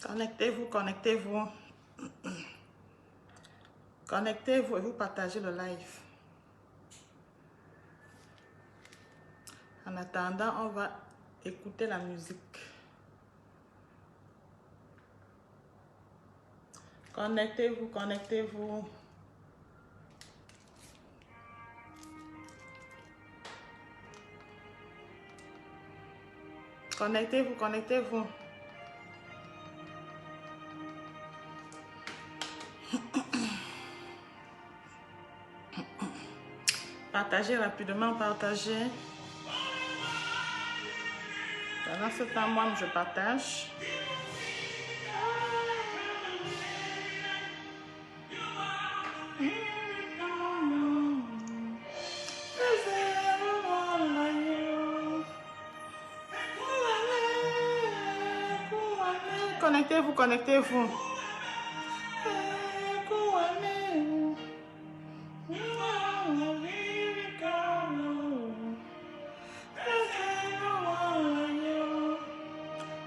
Connectez-vous, connectez-vous. Connectez-vous et vous partagez le live. En attendant, on va écouter la musique. Connectez-vous, connectez-vous. Connectez-vous, connectez-vous. Partagez rapidement, partagez. Pendant ce temps, moi, je partage. Connectez-vous, connectez-vous.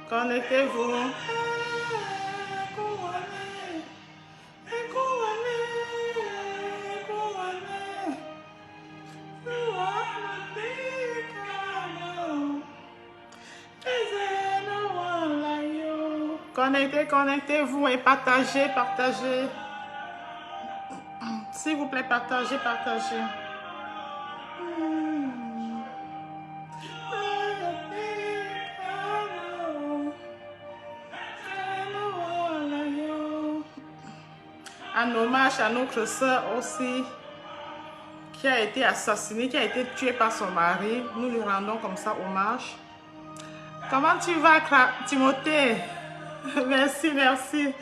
Connectez-vous. Connectez, connectez-vous et partagez, partagez. S'il vous plaît, partagez, partagez. En hommage à notre soeur aussi, qui a été assassinée, qui a été tuée par son mari. Nous lui rendons comme ça hommage. Comment tu vas, Timothée? Merci, merci.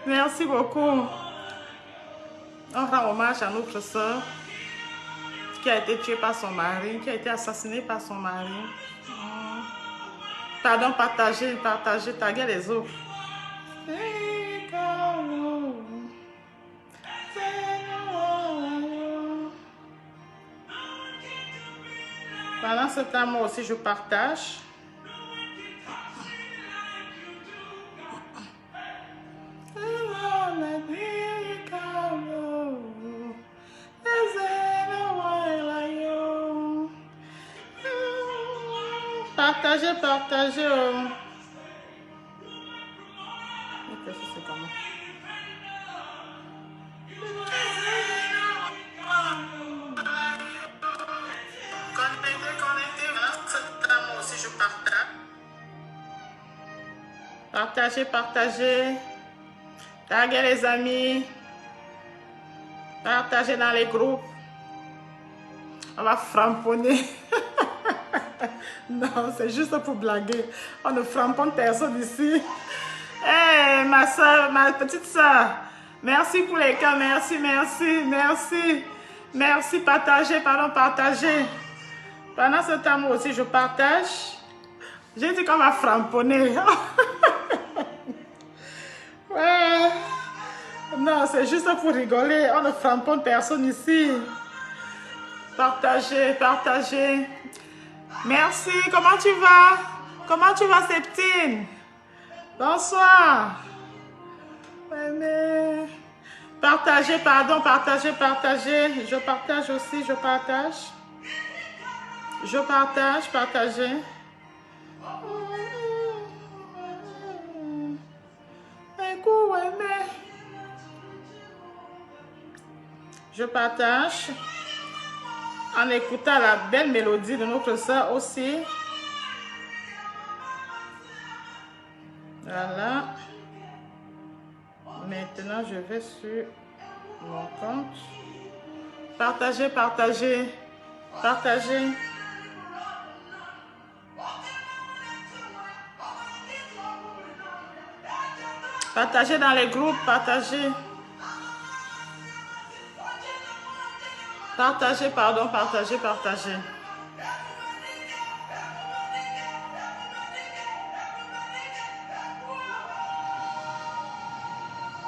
Merci beaucoup. On rend hommage à notre soeur qui a été tuée par son mari, qui a été assassinée par son mari. Pardon, partagez, partagez, taguez les autres. Pendant ce temps, moi aussi, je partage. Partagez, partagez. Ok, ça c'est comment? Partagez, partagez. Taguez les amis. Partagez dans les groupes. On va framponner. Non, c'est juste pour blaguer. On ne framponne personne ici. Hey, ma soeur, ma petite soeur. Merci pour les cas. Merci, merci, merci. Merci, partagez, pardon, partagez. Pendant ce temps, moi aussi, je partage. J'ai dit qu'on va framponner. Ouais. Non, c'est juste pour rigoler. On ne framponne personne ici. Partagez, partagez. Merci. Comment tu vas? Comment tu vas, Septine? Bonsoir. Mais... Partagez, pardon, partagez, partagez. Je partage aussi, je partage. Je partage, partagez. Je partage en écoutant la belle mélodie de notre soeur aussi. Voilà. Maintenant, je vais sur mon compte. Partagez, partagez, partagez. Partagez dans les groupes, partagez. Partagez, pardon, partagez, partagez.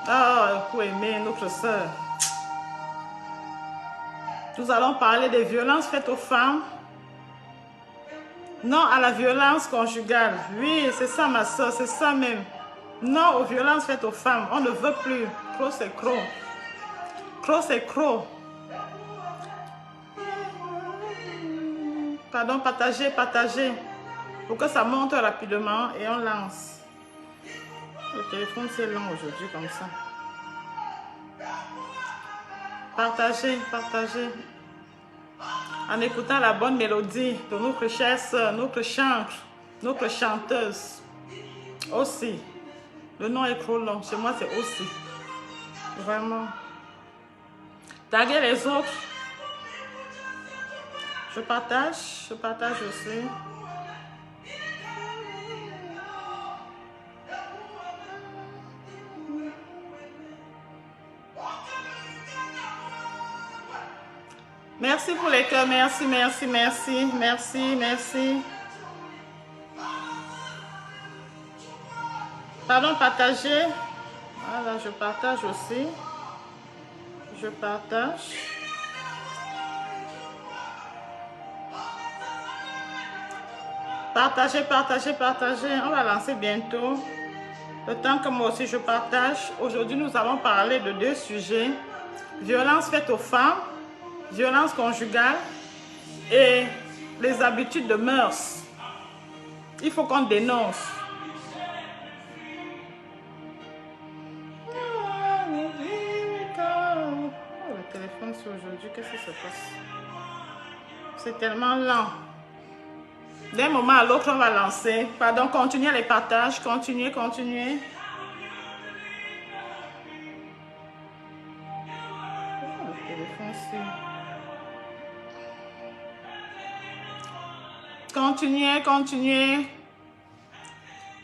Ah, pour aimer notre soeur. Nous allons parler des violences faites aux femmes. Non à la violence conjugale. Oui, c'est ça ma soeur, c'est ça même. Non aux violences faites aux femmes. On ne veut plus. Trop, c'est trop. Trop, c'est trop. Pardon, partagez, partagez. Pour que ça monte rapidement et on lance. Le téléphone, c'est long aujourd'hui comme ça. Partagez, partagez. En écoutant la bonne mélodie de notre chère sœur, notre chanteuse. Aussi. Le nom est trop long. Chez moi, c'est aussi. Vraiment. Taguez les autres. Je partage aussi. Merci pour les cœurs, merci, merci, merci, merci, merci. Pardon, partagez. Voilà, je partage aussi. Je partage. Partagez, partagez, partagez. On va lancer bientôt. Le temps que moi aussi je partage. Aujourd'hui, nous allons parler de 2 sujets. Violence faite aux femmes, violence conjugale et les habitudes de mœurs. Il faut qu'on dénonce. Le téléphone, c'est aujourd'hui. Qu'est-ce qui se passe? C'est tellement lent. D'un moment à l'autre, on va lancer. Pardon, continuez les partages. Continuez, continuez. Le téléphone, c'est... Continuez, continuez.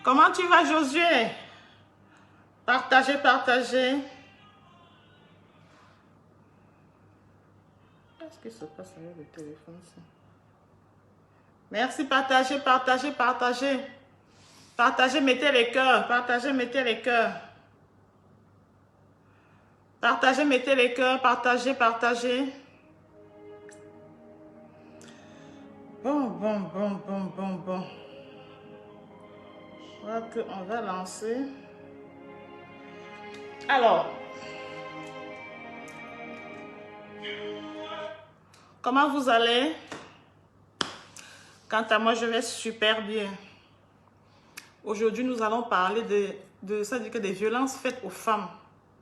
Comment tu vas, Josué? Partagez, partagez. Qu'est-ce qui se passe avec le téléphone? Merci, partagez, partagez, partagez. Partagez, mettez les cœurs. Partagez, mettez les cœurs. Partagez, mettez les cœurs. Partagez, partagez. Bon. Voilà qu'on va lancer. Alors, comment vous allez? Quant à moi, je vais super bien. Aujourd'hui, nous allons parler ça dit que des violences faites aux femmes.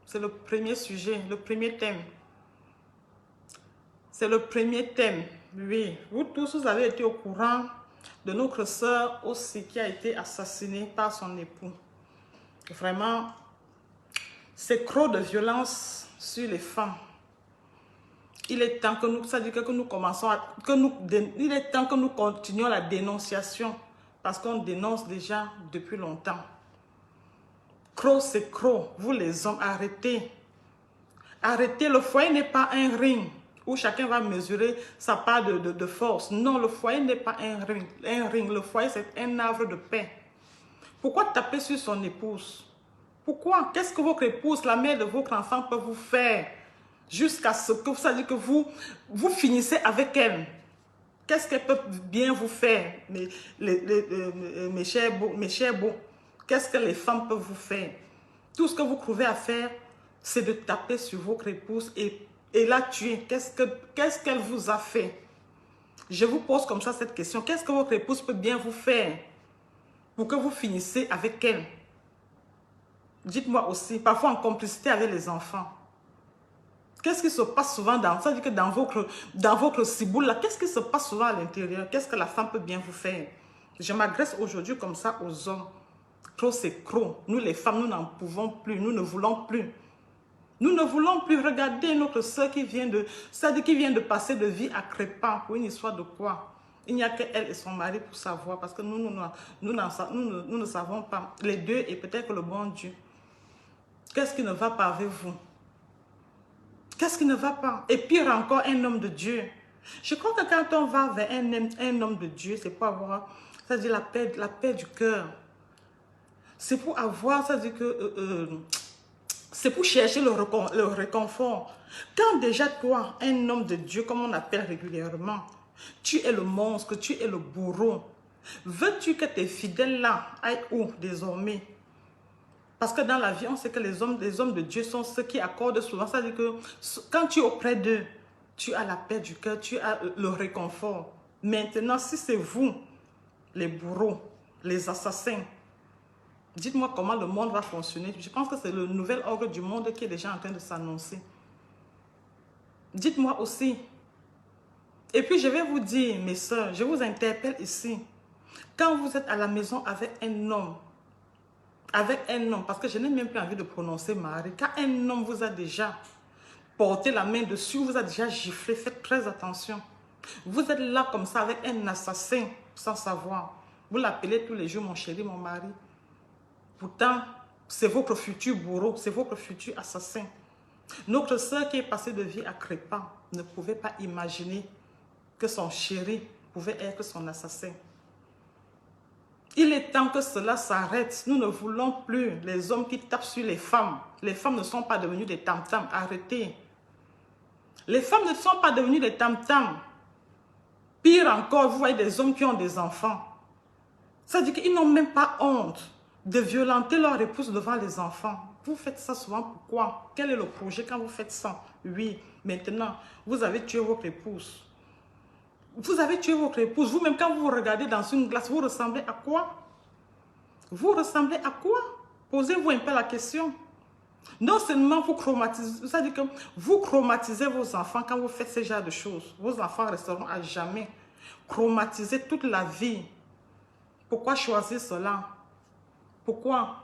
C'est le premier sujet, le premier thème. C'est le premier thème. Oui, vous tous, vous avez été au courant de notre sœur aussi qui a été assassinée par son époux. Vraiment, c'est trop de violence sur les femmes. Il est temps que nous, ça dit que nous commençons à, il est temps que nous continuions la dénonciation parce qu'on dénonce déjà depuis longtemps. Croc, c'est croc. Vous les hommes, arrêtez. Arrêtez, le foyer n'est pas un ring où chacun va mesurer sa part de force. Non, le foyer n'est pas un ring. Le foyer, c'est un havre de paix. Pourquoi taper sur son épouse? Pourquoi? Qu'est-ce que votre épouse, la mère de votre enfant, peut vous faire jusqu'à ce que ça dit que vous finissez avec elle? Qu'est-ce qu'elle peut bien vous faire, mes chers beaux? Qu'est-ce que les femmes peuvent vous faire? Tout ce que vous trouvez à faire, c'est de taper sur votre épouse et la tuer. Qu'est-ce qu'elle vous a fait? Je vous pose comme ça cette question. Qu'est-ce que votre épouse peut bien vous faire pour que vous finissez avec elle? Dites-moi aussi, parfois en complicité avec les enfants. Qu'est-ce qui se passe souvent dans ça? Ça veut dire que dans votre ciboule là, qu'est-ce qui se passe souvent à l'intérieur? Qu'est-ce que la femme peut bien vous faire? Je m'adresse aujourd'hui comme ça aux hommes. Trop c'est trop. Nous les femmes, nous n'en pouvons plus. Nous ne voulons plus. Nous ne voulons plus. Regarder notre soeur qui vient de passer de vie à Crépin pour une histoire de quoi? Il n'y a qu'elle et son mari pour savoir parce que nous ne savons pas. Les deux et peut-être le bon Dieu. Qu'est-ce qui ne va pas avec vous? Qu'est-ce qui ne va pas? Et pire encore, un homme de Dieu. Je crois que quand on va vers un homme de Dieu, c'est pour avoir, ça dit la paix du cœur. C'est pour avoir, ça dit que, c'est pour chercher le réconfort. Quand déjà toi, un homme de Dieu, comme on appelle régulièrement, tu es le monstre, tu es le bourreau. Veux-tu que tes fidèles là aillent où désormais? Parce que dans la vie, on sait que les hommes de Dieu sont ceux qui accordent souvent. C'est-à-dire que quand tu es auprès d'eux, tu as la paix du cœur, tu as le réconfort. Maintenant, si c'est vous, les bourreaux, les assassins, dites-moi comment le monde va fonctionner. Je pense que c'est le nouvel ordre du monde qui est déjà en train de s'annoncer. Dites-moi aussi. Et puis je vais vous dire, mes soeurs, je vous interpelle ici. Quand vous êtes à la maison avec un homme, parce que je n'ai même plus envie de prononcer mari, quand un homme vous a déjà porté la main dessus, vous a déjà giflé, faites très attention. Vous êtes là comme ça avec un assassin sans savoir. Vous l'appelez tous les jours mon chéri, mon mari. Pourtant, c'est votre futur bourreau, c'est votre futur assassin. Notre sœur qui est passée de vie à Crépa ne pouvait pas imaginer que son chéri pouvait être son assassin. Il est temps que cela s'arrête. Nous ne voulons plus les hommes qui tapent sur les femmes. Les femmes ne sont pas devenues des tam-tams. Arrêtez. Les femmes ne sont pas devenues des tam-tams. Pire encore, vous voyez des hommes qui ont des enfants. Ça veut dire qu'ils n'ont même pas honte de violenter leur épouse devant les enfants. Vous faites ça souvent, pourquoi? Quel est le projet quand vous faites ça? Oui, maintenant, vous avez tué votre épouse. Vous avez tué votre épouse. Vous-même, quand vous vous regardez dans une glace, vous ressemblez à quoi? Vous ressemblez à quoi? Posez-vous un peu la question. Non seulement vous chromatisez, c'est-à-dire que vous chromatisez vos enfants quand vous faites ce genre de choses. Vos enfants resteront à jamais chromatisés toute la vie. Pourquoi choisir cela? Pourquoi?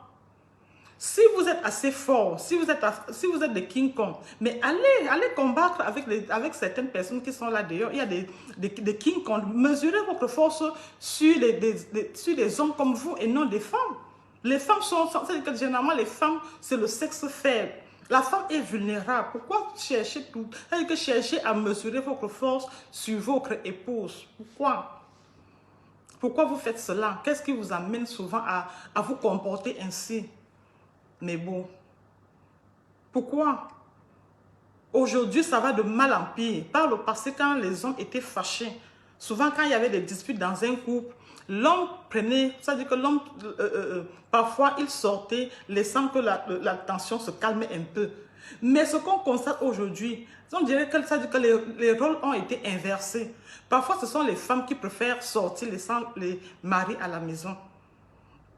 Si vous êtes assez fort, si vous êtes des King Kong, mais allez combattre avec certaines personnes qui sont là dehors. Il y a des King Kong. Mesurez votre force sur des hommes comme vous et non des femmes. Les femmes c'est-à-dire que généralement les femmes, c'est le sexe faible. La femme est vulnérable. Pourquoi chercher tout? C'est-à-dire que chercher à mesurer votre force sur votre épouse. Pourquoi? Pourquoi vous faites cela? Qu'est-ce qui vous amène souvent à vous comporter ainsi? Mais bon, pourquoi? Aujourd'hui, ça va de mal en pire. Par le passé, quand les hommes étaient fâchés, souvent quand il y avait des disputes dans un couple, l'homme prenait, c'est-à-dire que l'homme, parfois, il sortait, laissant que la tension se calmait un peu. Mais ce qu'on constate aujourd'hui, on dirait que, ça veut dire que les rôles ont été inversés. Parfois, ce sont les femmes qui préfèrent sortir, laissant les maris à la maison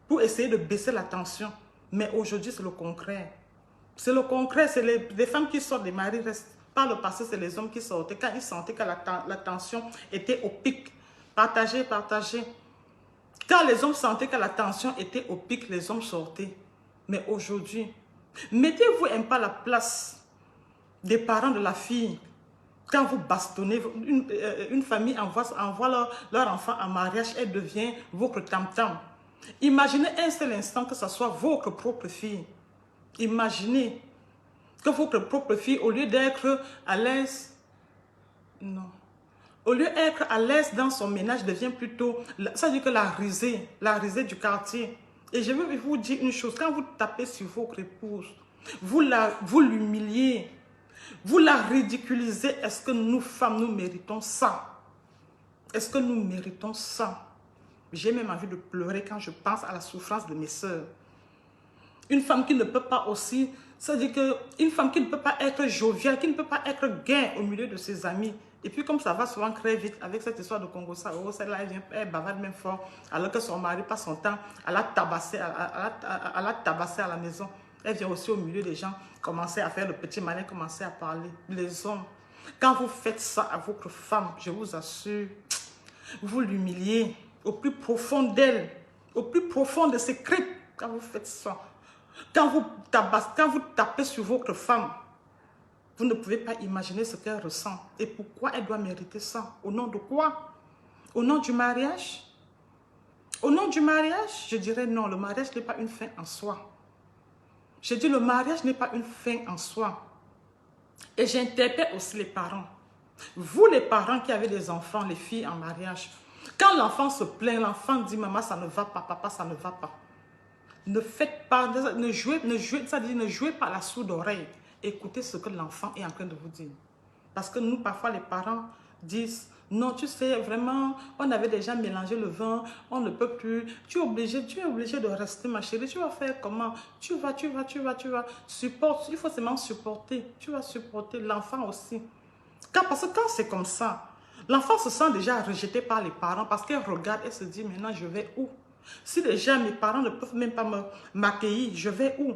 pour essayer de baisser la tension. Mais aujourd'hui, c'est le contraire. C'est le contraire. C'est les femmes qui sortent, des maris restent. Par le passé, c'est les hommes qui sortaient. Quand ils sentaient que la tension était au pic. Partagez, partagez. Quand les hommes sentaient que la tension était au pic, les hommes sortaient. Mais aujourd'hui, mettez-vous un peu à la place des parents de la fille. Quand vous bastonnez, une famille envoie leur enfant en mariage, elle devient votre tam-tam. Imaginez un seul instant que ce soit votre propre fille. Imaginez que votre propre fille, au lieu d'être à l'aise, non. Au lieu d'être à l'aise dans son ménage, devient plutôt, ça veut dire que la risée du quartier. Et je veux vous dire une chose, quand vous tapez sur votre épouse, vous l'humiliez, vous la ridiculisez. Est-ce que nous, femmes, nous méritons ça? Est-ce que nous méritons ça? J'ai même envie de pleurer quand je pense à la souffrance de mes sœurs. Une femme qui ne peut pas aussi, c'est-à-dire qu'une femme qui ne peut pas être joviale, qui ne peut pas être gaie au milieu de ses amis. Et puis comme ça va souvent très vite avec cette histoire de Congo, celle-là, elle bavarde même fort, alors que son mari passe son temps à la tabasser à la maison. Elle vient aussi au milieu des gens, commencer à faire le petit malin, commencer à parler. Les hommes, quand vous faites ça à votre femme, je vous assure, vous l'humiliez au plus profond d'elle, au plus profond de ses crêpes, quand vous faites ça. Quand vous tapez sur votre femme, vous ne pouvez pas imaginer ce qu'elle ressent. Et pourquoi elle doit mériter ça? Au nom de quoi? Au nom du mariage? Au nom du mariage? Je dirais non, le mariage n'est pas une fin en soi. Je dis le mariage n'est pas une fin en soi. Et j'interpelle aussi les parents. Vous les parents qui avez des enfants, les filles en mariage, quand l'enfant se plaint, l'enfant dit maman ça ne va pas, papa ça ne va pas. Ne faites pas, ne jouez pas la sourde oreille. Écoutez ce que l'enfant est en train de vous dire. Parce que nous, parfois, les parents disent, Non, tu sais, vraiment, on avait déjà mélangé le vin, on ne peut plus. Tu es obligé de rester, ma chérie. Tu vas faire comment? Tu vas. Supporte, il faut seulement supporter. Tu vas supporter l'enfant aussi. Parce que quand c'est comme ça, l'enfant se sent déjà rejeté par les parents parce qu'elle regarde et se dit, maintenant, je vais où? Si déjà mes parents ne peuvent même pas m'accueillir, je vais où?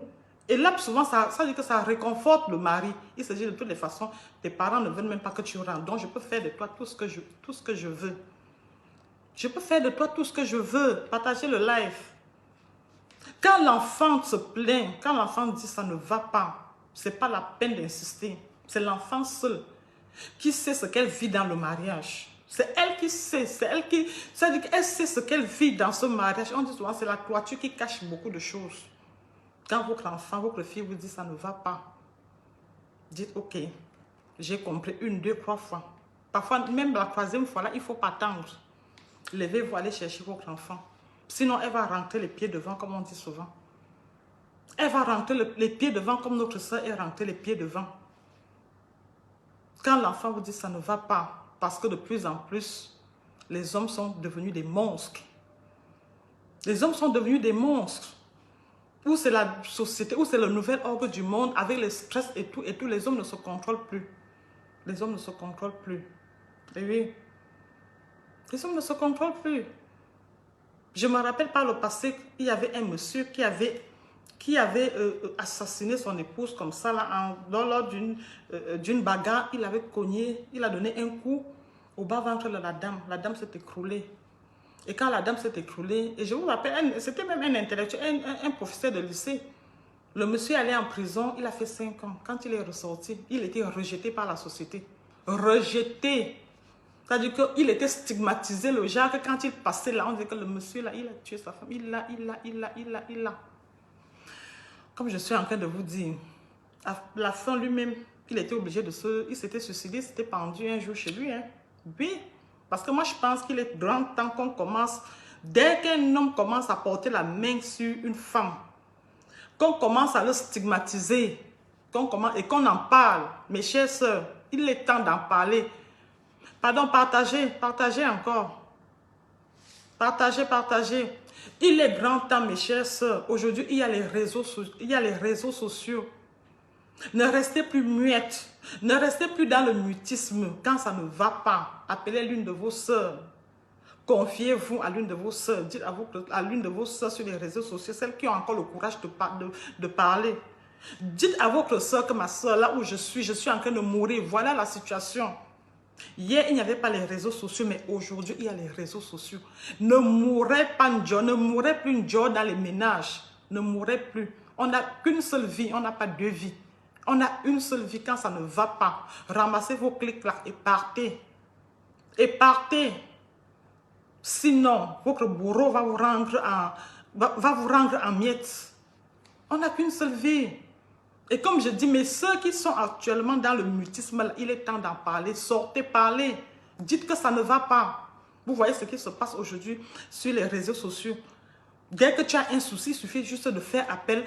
Et là, souvent, ça dit que ça réconforte le mari. Il se dit de toutes les façons, tes parents ne veulent même pas que tu rentres. Donc, je peux faire de toi tout ce que je veux. Je peux faire de toi tout ce que je veux. Partager le live. Quand l'enfant se plaint, quand l'enfant dit ça ne va pas, ce n'est pas la peine d'insister. C'est l'enfant seul qui sait ce qu'elle vit dans le mariage. C'est elle qui sait, ça veut dire qu'elle sait ce qu'elle vit dans ce mariage. On dit souvent c'est la toiture qui cache beaucoup de choses. Quand votre enfant, votre fille vous dit ça ne va pas, dites ok, j'ai compris 1, 2, 3 fois. Parfois, même la 3e fois là, il ne faut pas attendre. Levez-vous, allez chercher votre enfant. Sinon, elle va rentrer les pieds devant, comme on dit souvent. Elle va rentrer les pieds devant, comme notre soeur est rentrée les pieds devant. Quand l'enfant vous dit ça ne va pas, parce que de plus en plus, les hommes sont devenus des monstres. Les hommes sont devenus des monstres. Où c'est la société, où c'est le nouvel ordre du monde, avec le stress et tout, les hommes ne se contrôlent plus. Les hommes ne se contrôlent plus. Et oui, les hommes ne se contrôlent plus. Je me rappelle par le passé, il y avait un monsieur qui avait assassiné son épouse comme ça, là, lors d'une bagarre. Il avait cogné, il a donné un coup au bas-ventre de la dame. La dame s'est écroulée. Et quand la dame s'est écroulée, et je vous rappelle, c'était même un intellectuel, un professeur de lycée. Le monsieur est allé en prison, il a fait 5 ans. Quand il est ressorti, il était rejeté par la société. Rejeté. C'est-à-dire qu'il était stigmatisé, le genre que quand il passait là, on disait que le monsieur là, il a tué sa femme. Il l'a. Comme je suis en train de vous dire, à la fin lui-même, il était obligé il s'était suicidé, s'était pendu un jour chez lui. Hein. Oui, parce que moi je pense qu'il est grand temps qu'on commence, dès qu'un homme commence à porter la main sur une femme, qu'on commence à le stigmatiser, et qu'on en parle, mes chères sœurs, il est temps d'en parler. Pardon, partagez encore. Partagez. Il est grand temps, mes chères sœurs. Aujourd'hui, il y a les réseaux sociaux. Ne restez plus muettes. Ne restez plus dans le mutisme. Quand ça ne va pas, appelez l'une de vos sœurs. Confiez-vous à l'une de vos sœurs. Dites à l'une de vos sœurs sur les réseaux sociaux, celles qui ont encore le courage de parler. Dites à votre sœur que ma sœur, là où je suis en train de mourir. Voilà la situation. Hier, il n'y avait pas les réseaux sociaux, mais aujourd'hui, il y a les réseaux sociaux. Ne mourrez pas ne mourrez plus dans les ménages. Ne mourrez plus. On n'a qu'une seule vie, on n'a pas 2 vies. On a une seule vie quand ça ne va pas. Ramassez vos clics-là et partez. Et partez. Sinon, votre bourreau va vous rendre en miettes. On n'a qu'une seule vie. Et comme je dis, mes soeurs qui sont actuellement dans le mutisme, il est temps d'en parler. Sortez, parlez. Dites que ça ne va pas. Vous voyez ce qui se passe aujourd'hui sur les réseaux sociaux. Dès que tu as un souci, il suffit juste de faire appel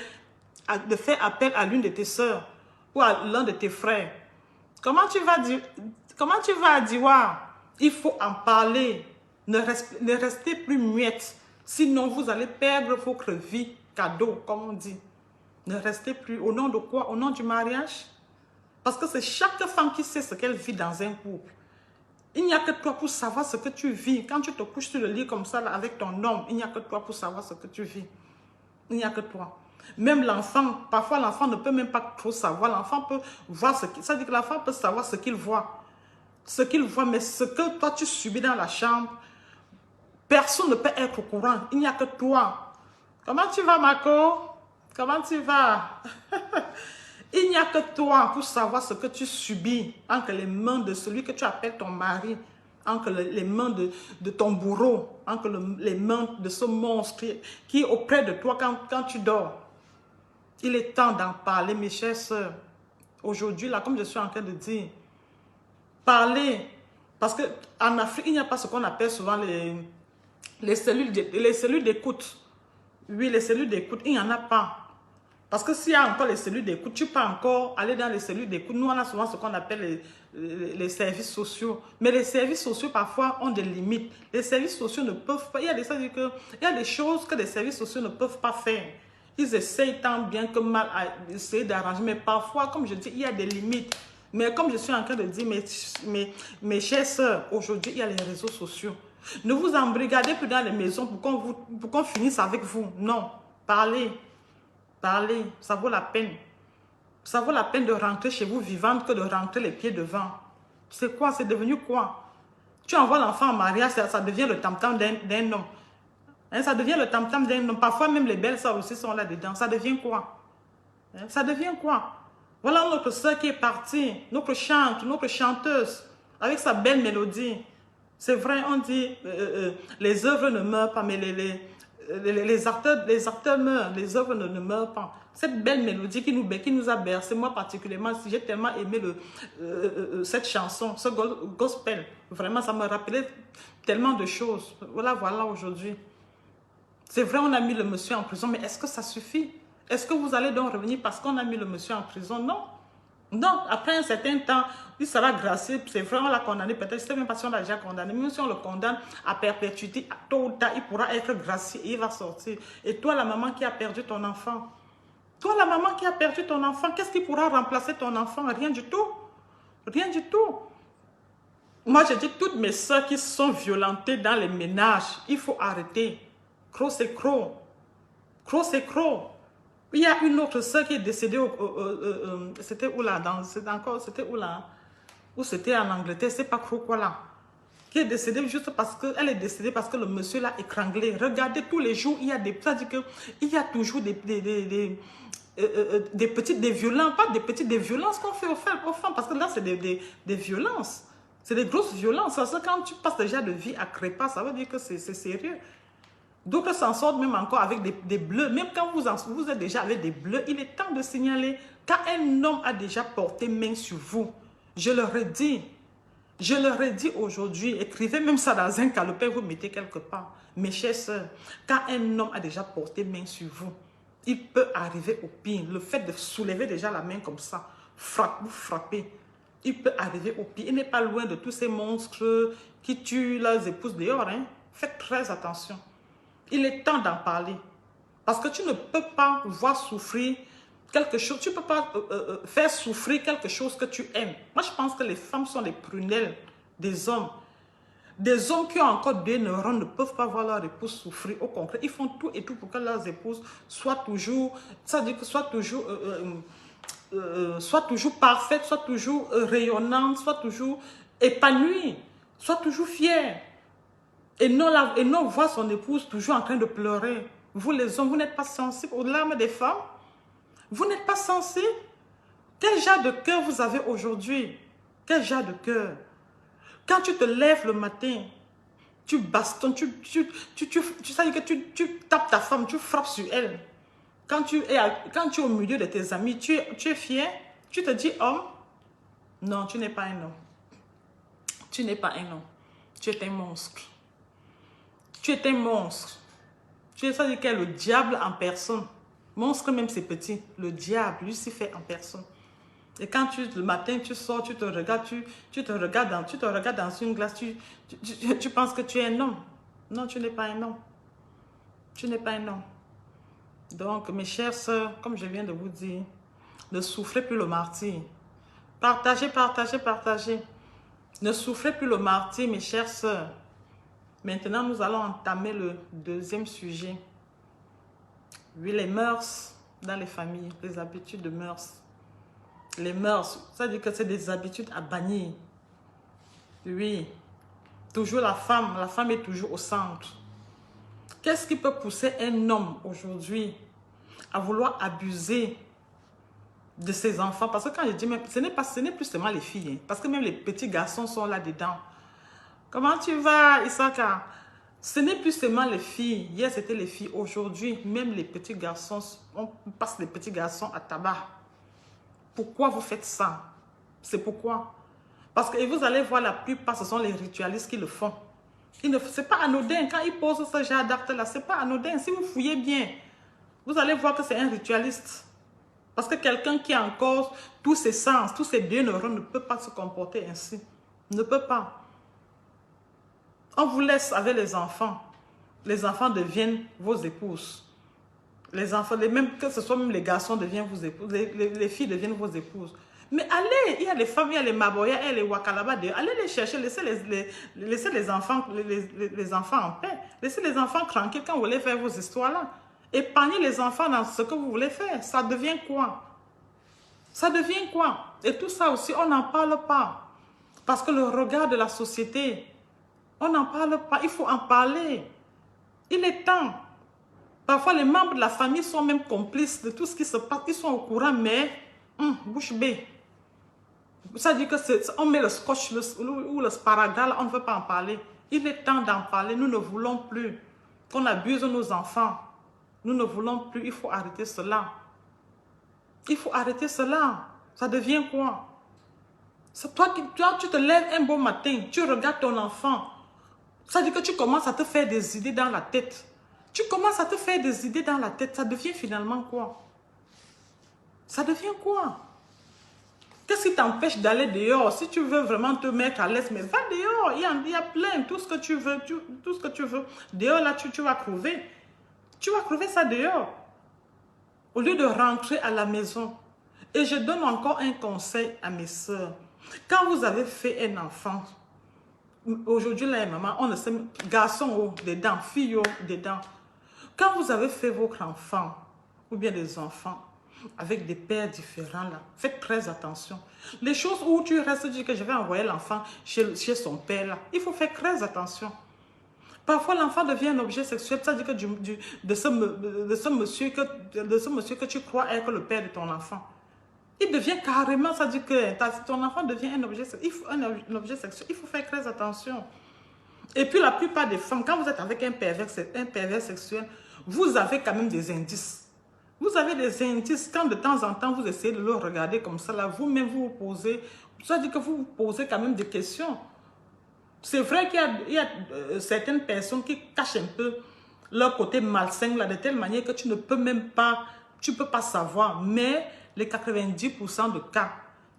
à l'une de tes soeurs ou à l'un de tes frères. Comment tu vas dire, il faut en parler. Ne restez plus muette. Sinon, vous allez perdre votre vie cadeau, comme on dit. Ne restez plus. Au nom de quoi? Au nom du mariage? Parce que c'est chaque femme qui sait ce qu'elle vit dans un couple. Il n'y a que toi pour savoir ce que tu vis. Quand tu te couches sur le lit comme ça là, avec ton homme, il n'y a que toi pour savoir ce que tu vis. Il n'y a que toi. Même l'enfant, parfois l'enfant ne peut même pas trop savoir. L'enfant peut voir ça veut dire que l'enfant peut savoir ce qu'il voit. Ce qu'il voit, mais ce que toi tu subis dans la chambre, personne ne peut être au courant. Il n'y a que toi. Comment tu vas, Marco? Comment tu vas? Il n'y a que toi pour savoir ce que tu subis entre les mains de celui que tu appelles ton mari, entre les mains de ton bourreau, entre les mains de ce monstre qui est auprès de toi quand tu dors. Il est temps d'en parler, mes chères sœurs. Aujourd'hui, là, comme je suis en train de dire, parlez. Parce qu'en Afrique, il n'y a pas ce qu'on appelle souvent les cellules d'écoute. Oui, les cellules d'écoute, il n'y en a pas. Parce que s'il y a encore les cellules d'écoute, tu peux encore aller dans les cellules d'écoute. Nous, on a souvent ce qu'on appelle les services sociaux. Mais les services sociaux, parfois, ont des limites. Les services sociaux ne peuvent pas... Il y a des choses que les services sociaux ne peuvent pas faire. Ils essayent tant bien que mal à essayer d'arranger. Mais parfois, comme je dis, il y a des limites. Mais comme je suis en train de dire, mes chères sœurs, aujourd'hui, il y a les réseaux sociaux. Ne vous embrigadez plus dans les maisons pour qu'on finisse avec vous. Non, parlez. Parlez, ça vaut la peine. Ça vaut la peine de rentrer chez vous vivante que de rentrer les pieds devant. C'est quoi? C'est devenu quoi? Tu envoies l'enfant en mariage, ça devient le tam-tam d'un homme. Hein, ça devient le tam-tam d'un homme. Parfois même les belles sœurs aussi sont là-dedans. Ça devient quoi? Hein, ça devient quoi? Voilà notre sœur qui est partie, notre chanteuse, avec sa belle mélodie. C'est vrai, on dit, les œuvres ne meurent pas, mais les acteurs meurent, les œuvres ne meurent pas. Cette belle mélodie qui nous a bercé, moi particulièrement, j'ai tellement aimé cette chanson, ce gospel. Vraiment, ça me rappelait tellement de choses. Voilà aujourd'hui. C'est vrai, on a mis le monsieur en prison, mais est-ce que ça suffit? Est-ce que vous allez donc revenir parce qu'on a mis le monsieur en prison? Non. Donc, après un certain temps, il sera gracié. C'est vrai, on l'a condamné. Peut-être, je ne sais même pas si on l'a déjà condamné. Même si on le condamne à perpétuité, tôt ou tard, il pourra être gracié et il va sortir. Et toi, la maman qui a perdu ton enfant, qu'est-ce qui pourra remplacer ton enfant? Rien du tout. Rien du tout. Moi, je dis toutes mes soeurs qui sont violentées dans les ménages, il faut arrêter. Croc, c'est croc. Croc, c'est croc. Il y a une autre sœur qui est décédée, c'était où là? C'était où là? Ou c'était en Angleterre, c'est pas trop quoi là. Qui est décédée juste parce que, elle est décédée parce que le monsieur l'a étranglée. Regardez, tous les jours, il y a il y a toujours des violences, pas des violences qu'on fait aux femmes, parce que là, c'est des violences. C'est des grosses violences. Parce que quand tu passes déjà de vie à crépa, ça veut dire que c'est sérieux. D'autres s'en sortent même encore avec des bleus. Même quand vous êtes déjà avec des bleus, il est temps de signaler. Quand un homme a déjà porté main sur vous, je leur ai dit aujourd'hui, écrivez même ça dans un calepin, vous mettez quelque part. Mes chers sœurs, quand un homme a déjà porté main sur vous, il peut arriver au pire. Le fait de soulever déjà la main comme ça, vous frappez, il peut arriver au pire. Il n'est pas loin de tous ces monstres qui tuent leurs épouses dehors. Hein. Faites très attention. Il est temps d'en parler. Parce que tu ne peux pas voir souffrir quelque chose. Tu ne peux pas faire souffrir quelque chose que tu aimes. Moi, je pense que les femmes sont les prunelles des hommes. Des hommes qui ont encore deux neurones ne peuvent pas voir leur épouse souffrir. Au contraire, ils font tout et tout pour que leurs épouses soient toujours, ça veut dire que soient toujours parfaites, soient toujours rayonnantes, soient toujours épanouies, soient toujours fières. Et non voir son épouse toujours en train de pleurer. Vous les hommes, vous n'êtes pas sensibles aux larmes des femmes? Vous n'êtes pas sensibles? Quel genre de cœur vous avez aujourd'hui? Quel genre de cœur? Quand tu te lèves le matin, tu bastonnes, tu tapes ta femme, tu frappes sur elle. Quand tu es au milieu de tes amis, tu es fier? Tu te dis homme? Non, tu n'es pas un homme. Tu n'es pas un homme. Tu es un monstre. Tu es un monstre. Ça veut dire qu'il y a le diable en personne. Monstre même c'est petit. Le diable, Lucifer en personne. Et quand le matin tu sors, tu te regardes dans une glace, tu penses que tu es un homme. Non, tu n'es pas un homme. Tu n'es pas un homme. Donc mes chères sœurs, comme je viens de vous dire, ne souffrez plus le martyre. Partagez, partagez, partagez. Ne souffrez plus le martyre, mes chères sœurs. Maintenant, nous allons entamer le deuxième sujet. Oui, les mœurs dans les familles, les habitudes de mœurs. Les mœurs, ça veut dire que c'est des habitudes à bannir. Oui, toujours la femme est toujours au centre. Qu'est-ce qui peut pousser un homme aujourd'hui à vouloir abuser de ses enfants? Parce que quand je dis même, ce n'est plus seulement les filles, hein, parce que même les petits garçons sont là-dedans. Comment tu vas, Isaka? Ce n'est plus seulement les filles. Hier, c'était les filles. Aujourd'hui, même les petits garçons, on passe les petits garçons à tabac. Pourquoi vous faites ça? C'est pourquoi. Parce que vous allez voir, la plupart, ce sont les ritualistes qui le font. Ce n'est pas anodin. Quand ils posent ce genre d'acte-là, ce n'est pas anodin. Si vous fouillez bien, vous allez voir que c'est un ritualiste. Parce que quelqu'un qui a encore tous ses sens, tous ses deux neurones ne peut pas se comporter ainsi. Ne peut pas. On vous laisse avec les enfants. Les enfants deviennent vos épouses. Les enfants, même, que ce soit même les garçons deviennent vos épouses, les filles deviennent vos épouses. Mais allez, il y a les femmes, il y a les maboya, il y a les wakalaba, allez les chercher, laissez les enfants, les enfants en paix. Laissez les enfants tranquilles quand vous voulez faire vos histoires-là. Épargnez les enfants dans ce que vous voulez faire. Ça devient quoi? Ça devient quoi? Et tout ça aussi, on n'en parle pas. Parce que le regard de la société, on n'en parle pas. Il faut en parler. Il est temps. Parfois, les membres de la famille sont même complices de tout ce qui se passe. Ils sont au courant, mais bouche bée. Ça dit que on met le scotch ou le sparadrap, on ne veut pas en parler. Il est temps d'en parler. Nous ne voulons plus qu'on abuse nos enfants. Nous ne voulons plus. Il faut arrêter cela. Il faut arrêter cela. Ça devient quoi? Toi, tu te lèves un beau matin, tu regardes ton enfant. Ça dit que tu commences à te faire des idées dans la tête. Tu commences à te faire des idées dans la tête. Ça devient finalement quoi? Ça devient quoi? Qu'est-ce qui t'empêche d'aller dehors? Si tu veux vraiment te mettre à l'aise, mais va dehors. Il y a plein, tout ce que tu veux. Tout ce que tu veux. Dehors, là, tu vas crever. Tu vas crever ça dehors. Au lieu de rentrer à la maison. Et je donne encore un conseil à mes soeurs. Quand vous avez fait un enfant, aujourd'hui, là, maman, on ne sait, garçon, oh, des dents, fille, oh, des dents. Quand vous avez fait votre enfant, ou bien des enfants, avec des pères différents, là, faites très attention. Les choses où tu restes, dis que je vais envoyer l'enfant chez son père, là, il faut faire très attention. Parfois, l'enfant devient un objet sexuel, ça dit que de ce monsieur que tu crois être le père de ton enfant. Il devient carrément, ça dit que ton enfant devient un objet sexuel. Un objet sexuel. Il faut faire très attention. Et puis la plupart des femmes, quand vous êtes avec un pervers sexuel, vous avez quand même des indices. Vous avez des indices quand de temps en temps vous essayez de le regarder comme ça, là, vous-même vous posez, ça dit que vous vous posez quand même des questions. C'est vrai qu'il y a certaines personnes qui cachent un peu leur côté malsain là, de telle manière que tu ne peux même pas, tu peux pas savoir. Mais les 90% de cas,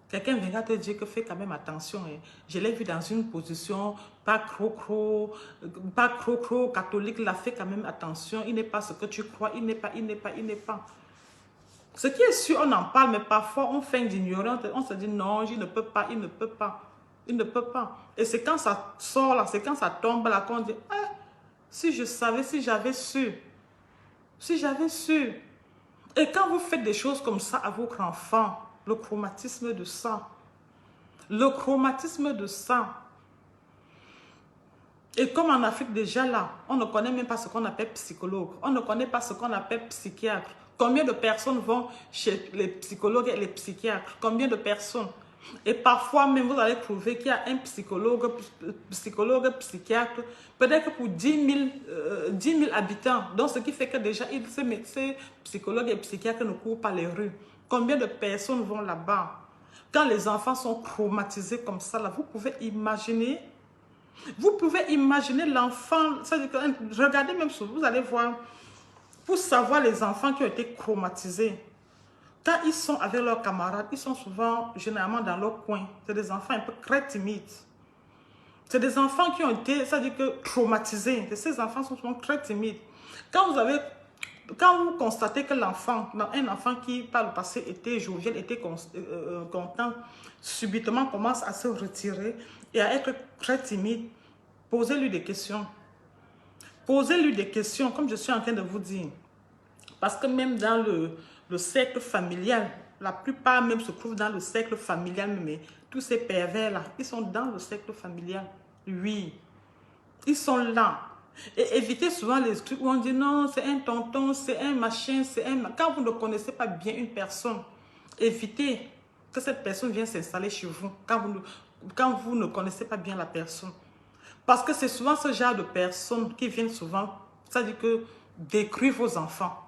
quelqu'un viendra te dire que fais quand même attention. Hein. Je l'ai vu dans une position pas croc catholique, là, fais quand même attention. Il n'est pas ce que tu crois, il n'est pas. Ce qui est sûr, on en parle, mais parfois on feint d'ignorance. On se dit non, il ne peut pas. Il ne peut pas. Et c'est quand ça sort là, c'est quand ça tombe là qu'on dit, ah, si je savais, si j'avais su. Si j'avais su. Et quand vous faites des choses comme ça à votre enfant, le traumatisme de ça. Le traumatisme de ça. Et comme en Afrique déjà là, on ne connaît même pas ce qu'on appelle psychologue. On ne connaît pas ce qu'on appelle psychiatre. Combien de personnes vont chez les psychologues et les psychiatres? Combien de personnes? Et parfois même, vous allez trouver qu'il y a un psychologue, psychiatre, peut-être pour 10 000 habitants. Donc, ce qui fait que déjà, ces psychologues et psychiatres ne courent pas les rues. Combien de personnes vont là-bas? Quand les enfants sont traumatisés comme ça, là, vous pouvez imaginer l'enfant, regardez même sur vous allez voir, pour savoir les enfants qui ont été traumatisés. Quand ils sont avec leurs camarades, ils sont souvent, généralement, dans leur coin. C'est des enfants un peu très timides. C'est des enfants qui ont été, ça dit que traumatisés. Et ces enfants sont souvent très timides. Quand vous constatez que l'enfant, un enfant qui par le passé était jovial, était content, subitement commence à se retirer et à être très timide, posez-lui des questions. Posez-lui des questions, comme je suis en train de vous dire. Parce que même dans le cercle familial, la plupart même se trouvent dans le cercle familial, mais tous ces pervers-là, ils sont dans le cercle familial. Oui, ils sont là. Et évitez souvent les trucs où on dit non, c'est un tonton, c'est un machin, c'est un... Quand vous ne connaissez pas bien une personne, évitez que cette personne vienne s'installer chez vous quand vous ne connaissez pas bien la personne. Parce que c'est souvent ce genre de personnes qui viennent souvent, ça dit que détruire vos enfants.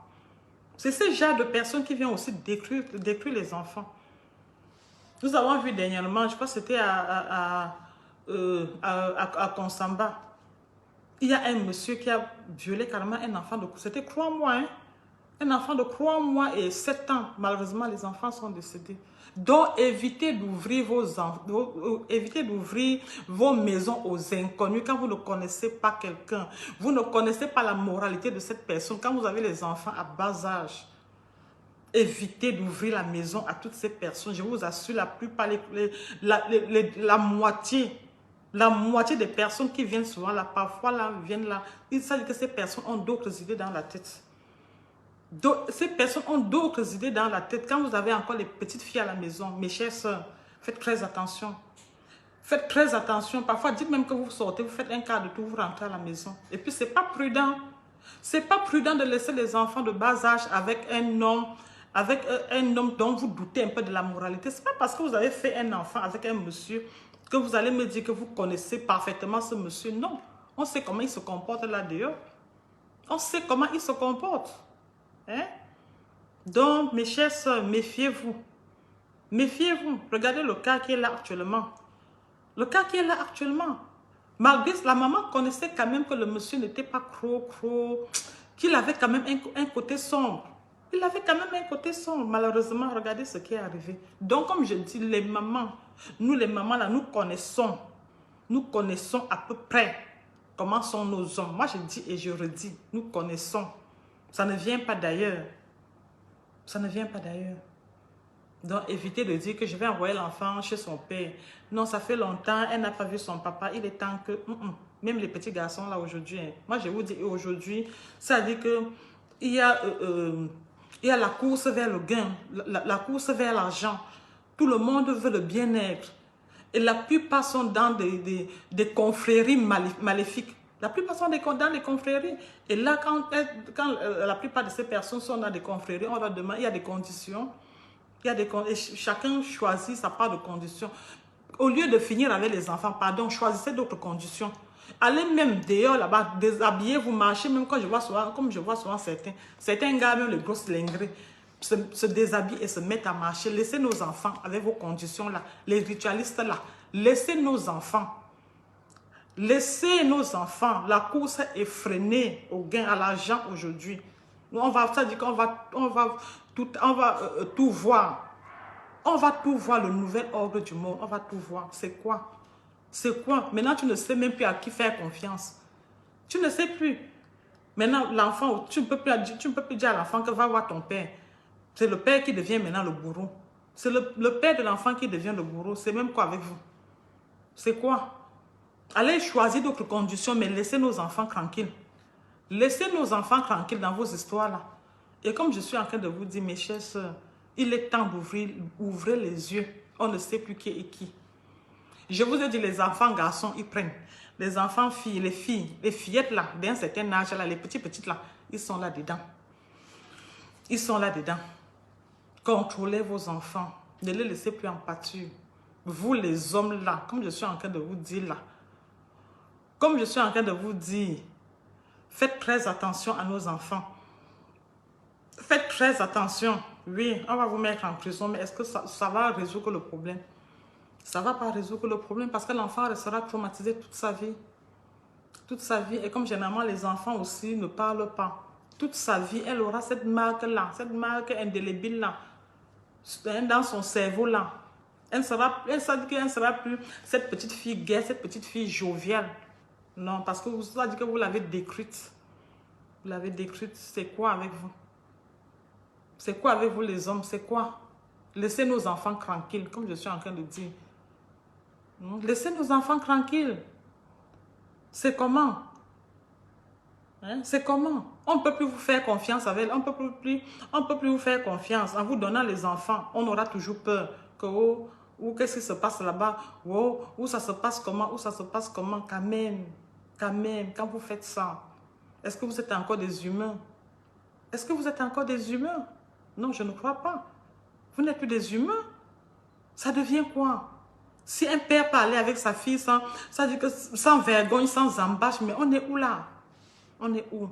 C'est ce genre de personnes qui viennent aussi détruire les enfants. Nous avons vu dernièrement, je crois que c'était à Konsamba. Il y a un monsieur qui a violé carrément un enfant de... C'était 3 mois, hein? Un enfant de 3 mois et 7 ans, malheureusement, les enfants sont décédés. Donc, évitez d'ouvrir évitez d'ouvrir vos maisons aux inconnus quand vous ne connaissez pas quelqu'un. Vous ne connaissez pas la moralité de cette personne. Quand vous avez les enfants à bas âge, évitez d'ouvrir la maison à toutes ces personnes. Je vous assure, la plupart, la moitié des personnes qui viennent souvent là, parfois là, viennent là, il s'agit que ces personnes ont d'autres idées dans la tête. Ces personnes ont d'autres idées dans la tête. Quand vous avez encore les petites filles à la maison, mes chères sœurs, faites très attention. Faites très attention. Parfois, dites même que vous sortez, vous faites un quart de tour, vous rentrez à la maison. Et puis, c'est pas prudent. C'est pas prudent de laisser les enfants de bas âge avec un homme dont vous doutez un peu de la moralité. C'est pas parce que vous avez fait un enfant avec un monsieur que vous allez me dire que vous connaissez parfaitement ce monsieur. Non. On sait comment il se comporte là dehors. On sait comment il se comporte. Hein? Donc, mes chères soeurs, méfiez-vous. Méfiez-vous. Regardez le cas qui est là actuellement. Le cas qui est là actuellement. Malgré la maman connaissait quand même que le monsieur n'était pas qu'il avait quand même un côté sombre. Il avait quand même un côté sombre. Malheureusement, regardez ce qui est arrivé. Donc, comme je dis, les mamans, nous les mamans là, nous connaissons à peu près comment sont nos hommes. Moi, je dis et je redis, nous connaissons. Ça ne vient pas d'ailleurs. Ça ne vient pas d'ailleurs. Donc, évitez de dire que je vais envoyer l'enfant chez son père. Non, ça fait longtemps, elle n'a pas vu son papa. Il est temps que... Même les petits garçons là aujourd'hui. Moi, je vous dis aujourd'hui, ça veut dire que il y a la course vers le gain, la course vers l'argent. Tout le monde veut le bien-être. Et la plupart sont dans des confréries maléfiques. La plupart sont dans les confréries. Et là, quand la plupart de ces personnes sont dans des confréries, on leur demande, il y a des conditions. Et chacun choisit sa part de conditions. Au lieu de finir avec les enfants, pardon, choisissez d'autres conditions. Allez même dehors là-bas, déshabillez-vous, marchez, même quand je vois souvent, comme je vois souvent certains gars, même les grosses lingeries, se déshabillent et se mettent à marcher. Laissez nos enfants avec vos conditions là, les ritualistes là, laissez nos enfants. Laissez nos enfants. La course est freinée au gain, à l'argent aujourd'hui. On va, ça dit qu'on va tout voir. On va tout voir, le nouvel ordre du monde. On va tout voir. C'est quoi? C'est quoi? Maintenant, tu ne sais même plus à qui faire confiance. Tu ne sais plus. Maintenant, l'enfant, tu ne peux plus dire à l'enfant que va voir ton père. C'est le père qui devient maintenant le bourreau. C'est le père de l'enfant qui devient le bourreau. C'est même quoi avec vous? C'est quoi? Allez choisir d'autres conditions, mais laissez nos enfants tranquilles. Laissez nos enfants tranquilles dans vos histoires là. Et comme je suis en train de vous dire, mes chères sœurs, il est temps d'ouvrir les yeux. On ne sait plus qui est qui. Je vous ai dit, les enfants garçons, ils prennent. Les enfants filles, les fillettes là, d'un certain âge là, les petites là, ils sont là dedans. Ils sont là dedans. Contrôlez vos enfants. Ne les laissez plus en pâture. Vous les hommes là, comme je suis en train de vous dire là, comme je suis en train de vous dire, faites très attention à nos enfants. Faites très attention. Oui, on va vous mettre en prison, mais est-ce que ça va résoudre le problème? Ça ne va pas résoudre le problème parce que l'enfant restera traumatisé toute sa vie. Toute sa vie. Et comme généralement les enfants aussi ne parlent pas, toute sa vie, elle aura cette marque-là, cette marque indélébile-là, dans son cerveau-là. Elle ne sera plus cette petite fille gaie, cette petite fille joviale. Non, parce que vous avez dit que vous l'avez détruite. Vous l'avez détruite. C'est quoi avec vous? C'est quoi avec vous les hommes? C'est quoi? Laissez nos enfants tranquilles, comme je suis en train de dire. Laissez nos enfants tranquilles. C'est comment? Hein? C'est comment? On ne peut plus vous faire confiance avec. On ne peut plus vous faire confiance. En vous donnant les enfants, on aura toujours peur. Que, oh, ou qu'est-ce qui se passe là-bas? Oh, ou ça se passe comment? Ou ça se passe comment? Quand même, quand vous faites ça, est-ce que vous êtes encore des humains? Est-ce que vous êtes encore des humains? Non, je ne crois pas. Vous n'êtes plus des humains. Ça devient quoi? Si un père parlait avec sa fille ça dit que sans vergogne, sans embâche, mais on est où là? On est où?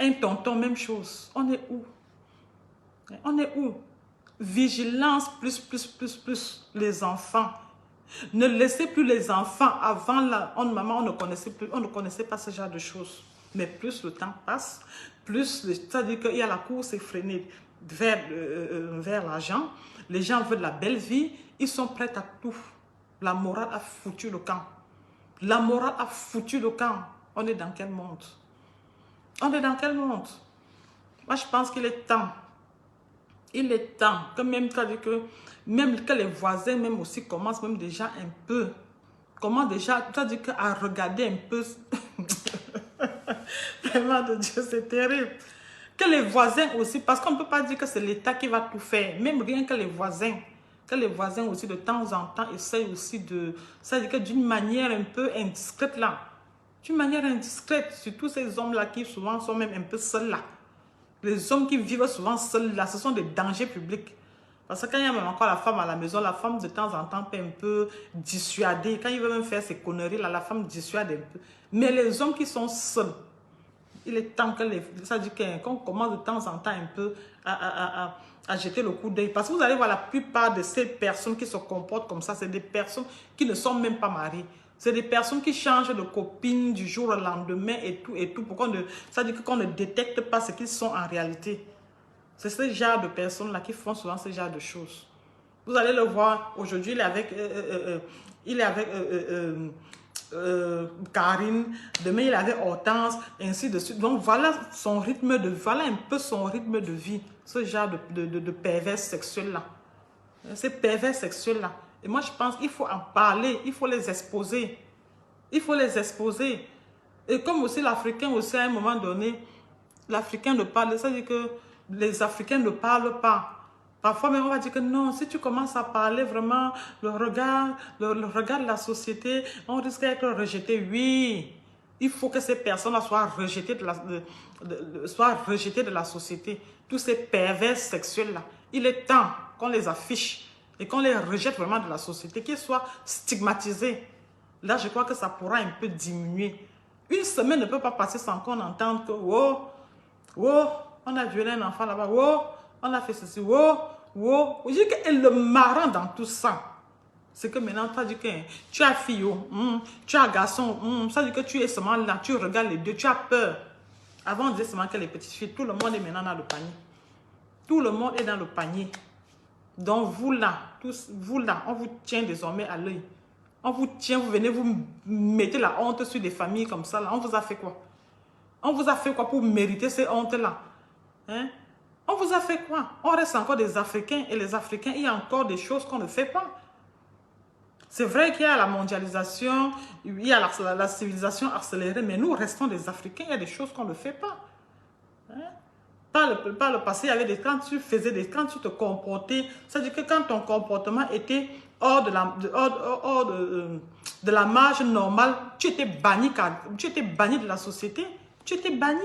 Un tonton, même chose. On est où? On est où? Vigilance, plus. Les enfants. Ne laissez plus les enfants. Avant, là, maman, on ne connaissait pas ce genre de choses. Mais plus le temps passe, plus, c'est-à-dire qu'il y a la course effrénée vers l'argent. Les gens veulent la belle vie, ils sont prêts à tout. La morale a foutu le camp. La morale a foutu le camp. On est dans quel monde? On est dans quel monde? Moi, je pense qu'il est temps. Il est temps que même que les voisins même aussi commencent même déjà un peu. Comment déjà, c'est-à-dire à regarder un peu. Vraiment de Dieu, c'est terrible. Que les voisins aussi, parce qu'on ne peut pas dire que c'est l'État qui va tout faire. Même rien que les voisins aussi de temps en temps essayent aussi de, c'est-à-dire que d'une manière un peu indiscrète là. D'une manière indiscrète, surtout ces hommes-là qui souvent sont même un peu seuls là. Les hommes qui vivent souvent seuls là, ce sont des dangers publics. Parce que quand il y a même encore la femme à la maison, la femme de temps en temps peut un peu dissuader. Quand il veut même faire ces conneries là, la femme dissuade un peu. Mais les hommes qui sont seuls, il est temps que ça dit qu'on commence de temps en temps un peu à jeter le coup d'œil. Parce que vous allez voir la plupart de ces personnes qui se comportent comme ça, c'est des personnes qui ne sont même pas mariées. C'est des personnes qui changent de copine du jour au lendemain et tout. Ça dit qu'on ne détecte pas ce qu'ils sont en réalité. C'est ce genre de personnes-là qui font souvent ce genre de choses. Vous allez le voir, aujourd'hui, il est avec Karine, demain il est avec Hortense, ainsi de suite. Donc voilà voilà un peu son rythme de vie, ce genre de pervers sexuels-là. Ces pervers sexuels-là. Et moi, je pense qu'il faut en parler, il faut les exposer. Il faut les exposer. Et comme aussi l'Africain, aussi à un moment donné, l'Africain ne parle, ça veut dire que les Africains ne parlent pas. Parfois même, on va dire que non, si tu commences à parler vraiment, le regard de la société, on risque d'être rejeté. Oui, il faut que ces personnes-là soient rejetées de la société. Tous ces pervers sexuels-là. Il est temps qu'on les affiche et qu'on les rejette vraiment de la société, qu'ils soient stigmatisés. Là, je crois que ça pourra un peu diminuer. Une semaine ne peut pas passer sans qu'on entende que, oh, on a violé un enfant là-bas, oh, on a fait ceci, oh. Je dis que le marrant dans tout ça, c'est que maintenant, tu as dit que tu as fille, tu as garçon, ça dit que tu es seulement là, tu regardes les deux, tu as peur. Avant, on disait seulement que les petites filles, tout le monde est maintenant dans le panier. Tout le monde est dans le panier. Donc vous là, on vous tient désormais à l'œil. On vous tient, vous venez, vous mettez la honte sur des familles comme ça. Là. On vous a fait quoi? On vous a fait quoi pour mériter ces hontes-là? Hein? On vous a fait quoi? On reste encore des Africains et les Africains, il y a encore des choses qu'on ne fait pas. C'est vrai qu'il y a la mondialisation, il y a la civilisation accélérée, mais nous restons des Africains, il y a des choses qu'on ne fait pas. Hein? Par le passé, il y avait quand tu te comportais, c'est-à-dire que quand ton comportement était hors de la marge normale, tu étais banni de la société, tu étais banni.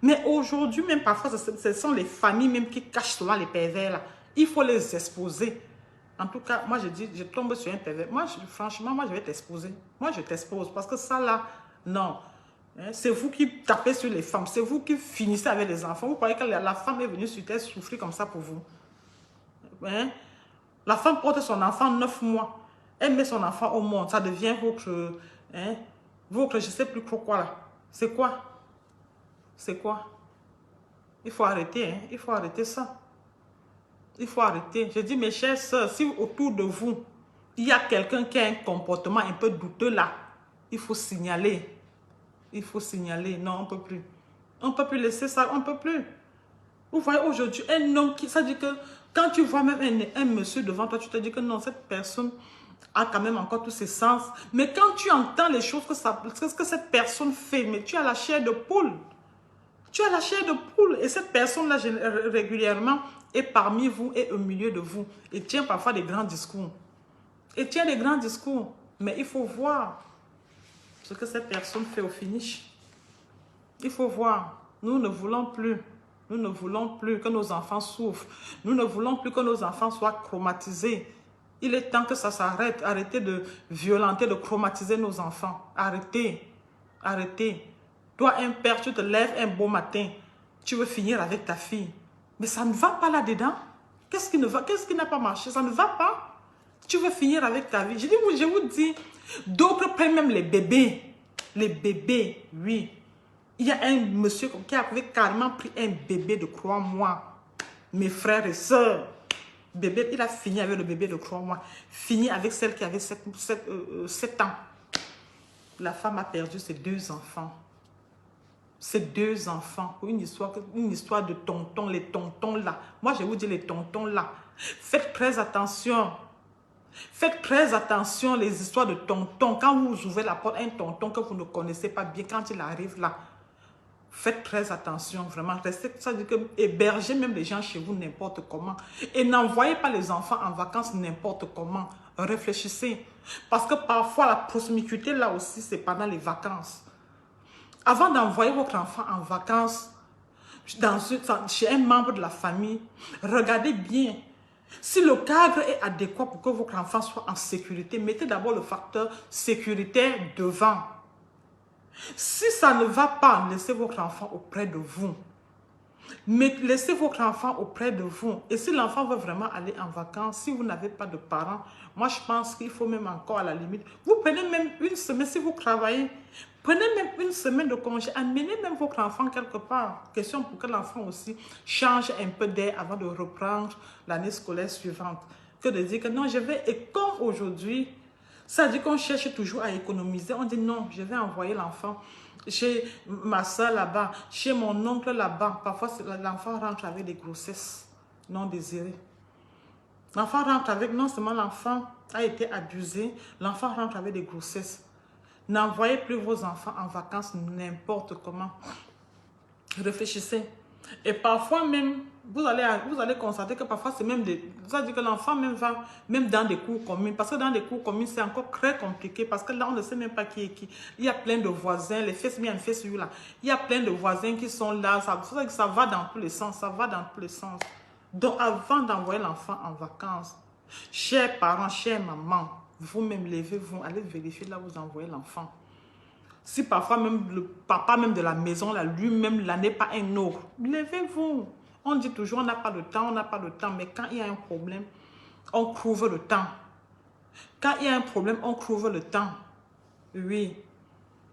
Mais aujourd'hui, même parfois, ce sont les familles même qui cachent souvent les pervers là. Il faut les exposer. En tout cas, moi je dis, je tombe sur un pervers. Franchement, moi je vais t'exposer. Moi je t'expose parce que ça là, non. C'est vous qui tapez sur les femmes. C'est vous qui finissez avec les enfants. Vous croyez que la femme est venue sur terre souffrir comme ça pour vous? Hein? La femme porte son enfant 9 mois. Elle met son enfant au monde. Ça devient votre... je ne sais plus trop quoi là. C'est quoi? C'est quoi? Il faut arrêter. Il faut arrêter ça. Il faut arrêter. Je dis, mes chères sœurs, si autour de vous, il y a quelqu'un qui a un comportement un peu douteux là, il faut signaler. Il faut signaler. Non, on ne peut plus. On ne peut plus laisser ça. On ne peut plus. Vous voyez aujourd'hui, un homme qui... Ça dit que quand tu vois même un monsieur devant toi, tu te dis que non, cette personne a quand même encore tous ses sens. Mais quand tu entends les choses que cette personne fait, mais tu as la chair de poule. Tu as la chair de poule. Et cette personne-là, régulièrement, est parmi vous et au milieu de vous. Et tient parfois des grands discours. Mais il faut voir ce que cette personne fait au finish. Il faut voir. Nous ne voulons plus. Nous ne voulons plus que nos enfants souffrent. Nous ne voulons plus que nos enfants soient traumatisés. Il est temps que ça s'arrête. Arrêtez de violenter, de traumatiser nos enfants. Arrêtez. Arrêtez. Toi, un père, tu te lèves un beau matin. Tu veux finir avec ta fille. Mais ça ne va pas là-dedans. Qu'est-ce qui ne va? Qu'est-ce qui n'a pas marché? Ça ne va pas. Tu veux finir avec ta vie. Je vous dis, d'autres prennent même les bébés. Les bébés, oui. Il y a un monsieur qui avait carrément pris un bébé de crois-moi. Mes frères et sœurs. Bébé, il a fini avec le bébé de crois-moi. Fini avec celle qui avait 7 ans. La femme a perdu ses 2 enfants. Ces 2 enfants, pour une histoire de tontons, les tontons là. Moi, je vous dis les tontons là. Faites très attention. Faites très attention les histoires de tontons. Quand vous ouvrez la porte, un tonton que vous ne connaissez pas bien, quand il arrive là, faites très attention, vraiment. Restez, ça veut dire que hébergez même les gens chez vous n'importe comment. Et n'envoyez pas les enfants en vacances n'importe comment. Réfléchissez. Parce que parfois, la promiscuité là aussi, c'est pendant les vacances. Avant d'envoyer votre enfant en vacances chez un membre de la famille, regardez bien. Si le cadre est adéquat pour que votre enfant soit en sécurité, mettez d'abord le facteur sécuritaire devant. Si ça ne va pas, laissez votre enfant auprès de vous. Mais laissez votre enfant auprès de vous. Et si l'enfant veut vraiment aller en vacances, si vous n'avez pas de parents, moi je pense qu'il faut même encore à la limite. Vous prenez même une semaine si vous travaillez. Prenez même une semaine de congé. Amenez même votre enfant quelque part. Question pour que l'enfant aussi change un peu d'air avant de reprendre l'année scolaire suivante. Que de dire que non, je vais... Et comme aujourd'hui, ça dit qu'on cherche toujours à économiser. On dit non, je vais envoyer l'enfant chez ma soeur là-bas, chez mon oncle là-bas. Parfois, l'enfant rentre avec des grossesses non désirées. L'enfant rentre avec, non seulement l'enfant a été abusé, l'enfant rentre avec des grossesses. N'envoyez plus vos enfants en vacances n'importe comment. Réfléchissez. Et parfois même, vous allez constater que parfois c'est même des... Ça veut dire que l'enfant même va même dans des cours communs. Parce que dans des cours communs, c'est encore très compliqué. Parce que là, on ne sait même pas qui est qui. Il y a plein de voisins. Les fesses bien fesses là. Il y a plein de voisins qui sont là. Ça va dans tous les sens. Ça va dans tous les sens. Donc, avant d'envoyer l'enfant en vacances, chers parents, chers mamans, vous-même levez-vous, allez vérifier là où vous envoyez l'enfant. Si parfois même le papa même de la maison, là, lui-même, là n'est pas un autre, levez-vous. On dit toujours, on n'a pas de temps, on n'a pas de temps. Mais quand il y a un problème, on trouve le temps. Quand il y a un problème, on trouve le temps. Oui.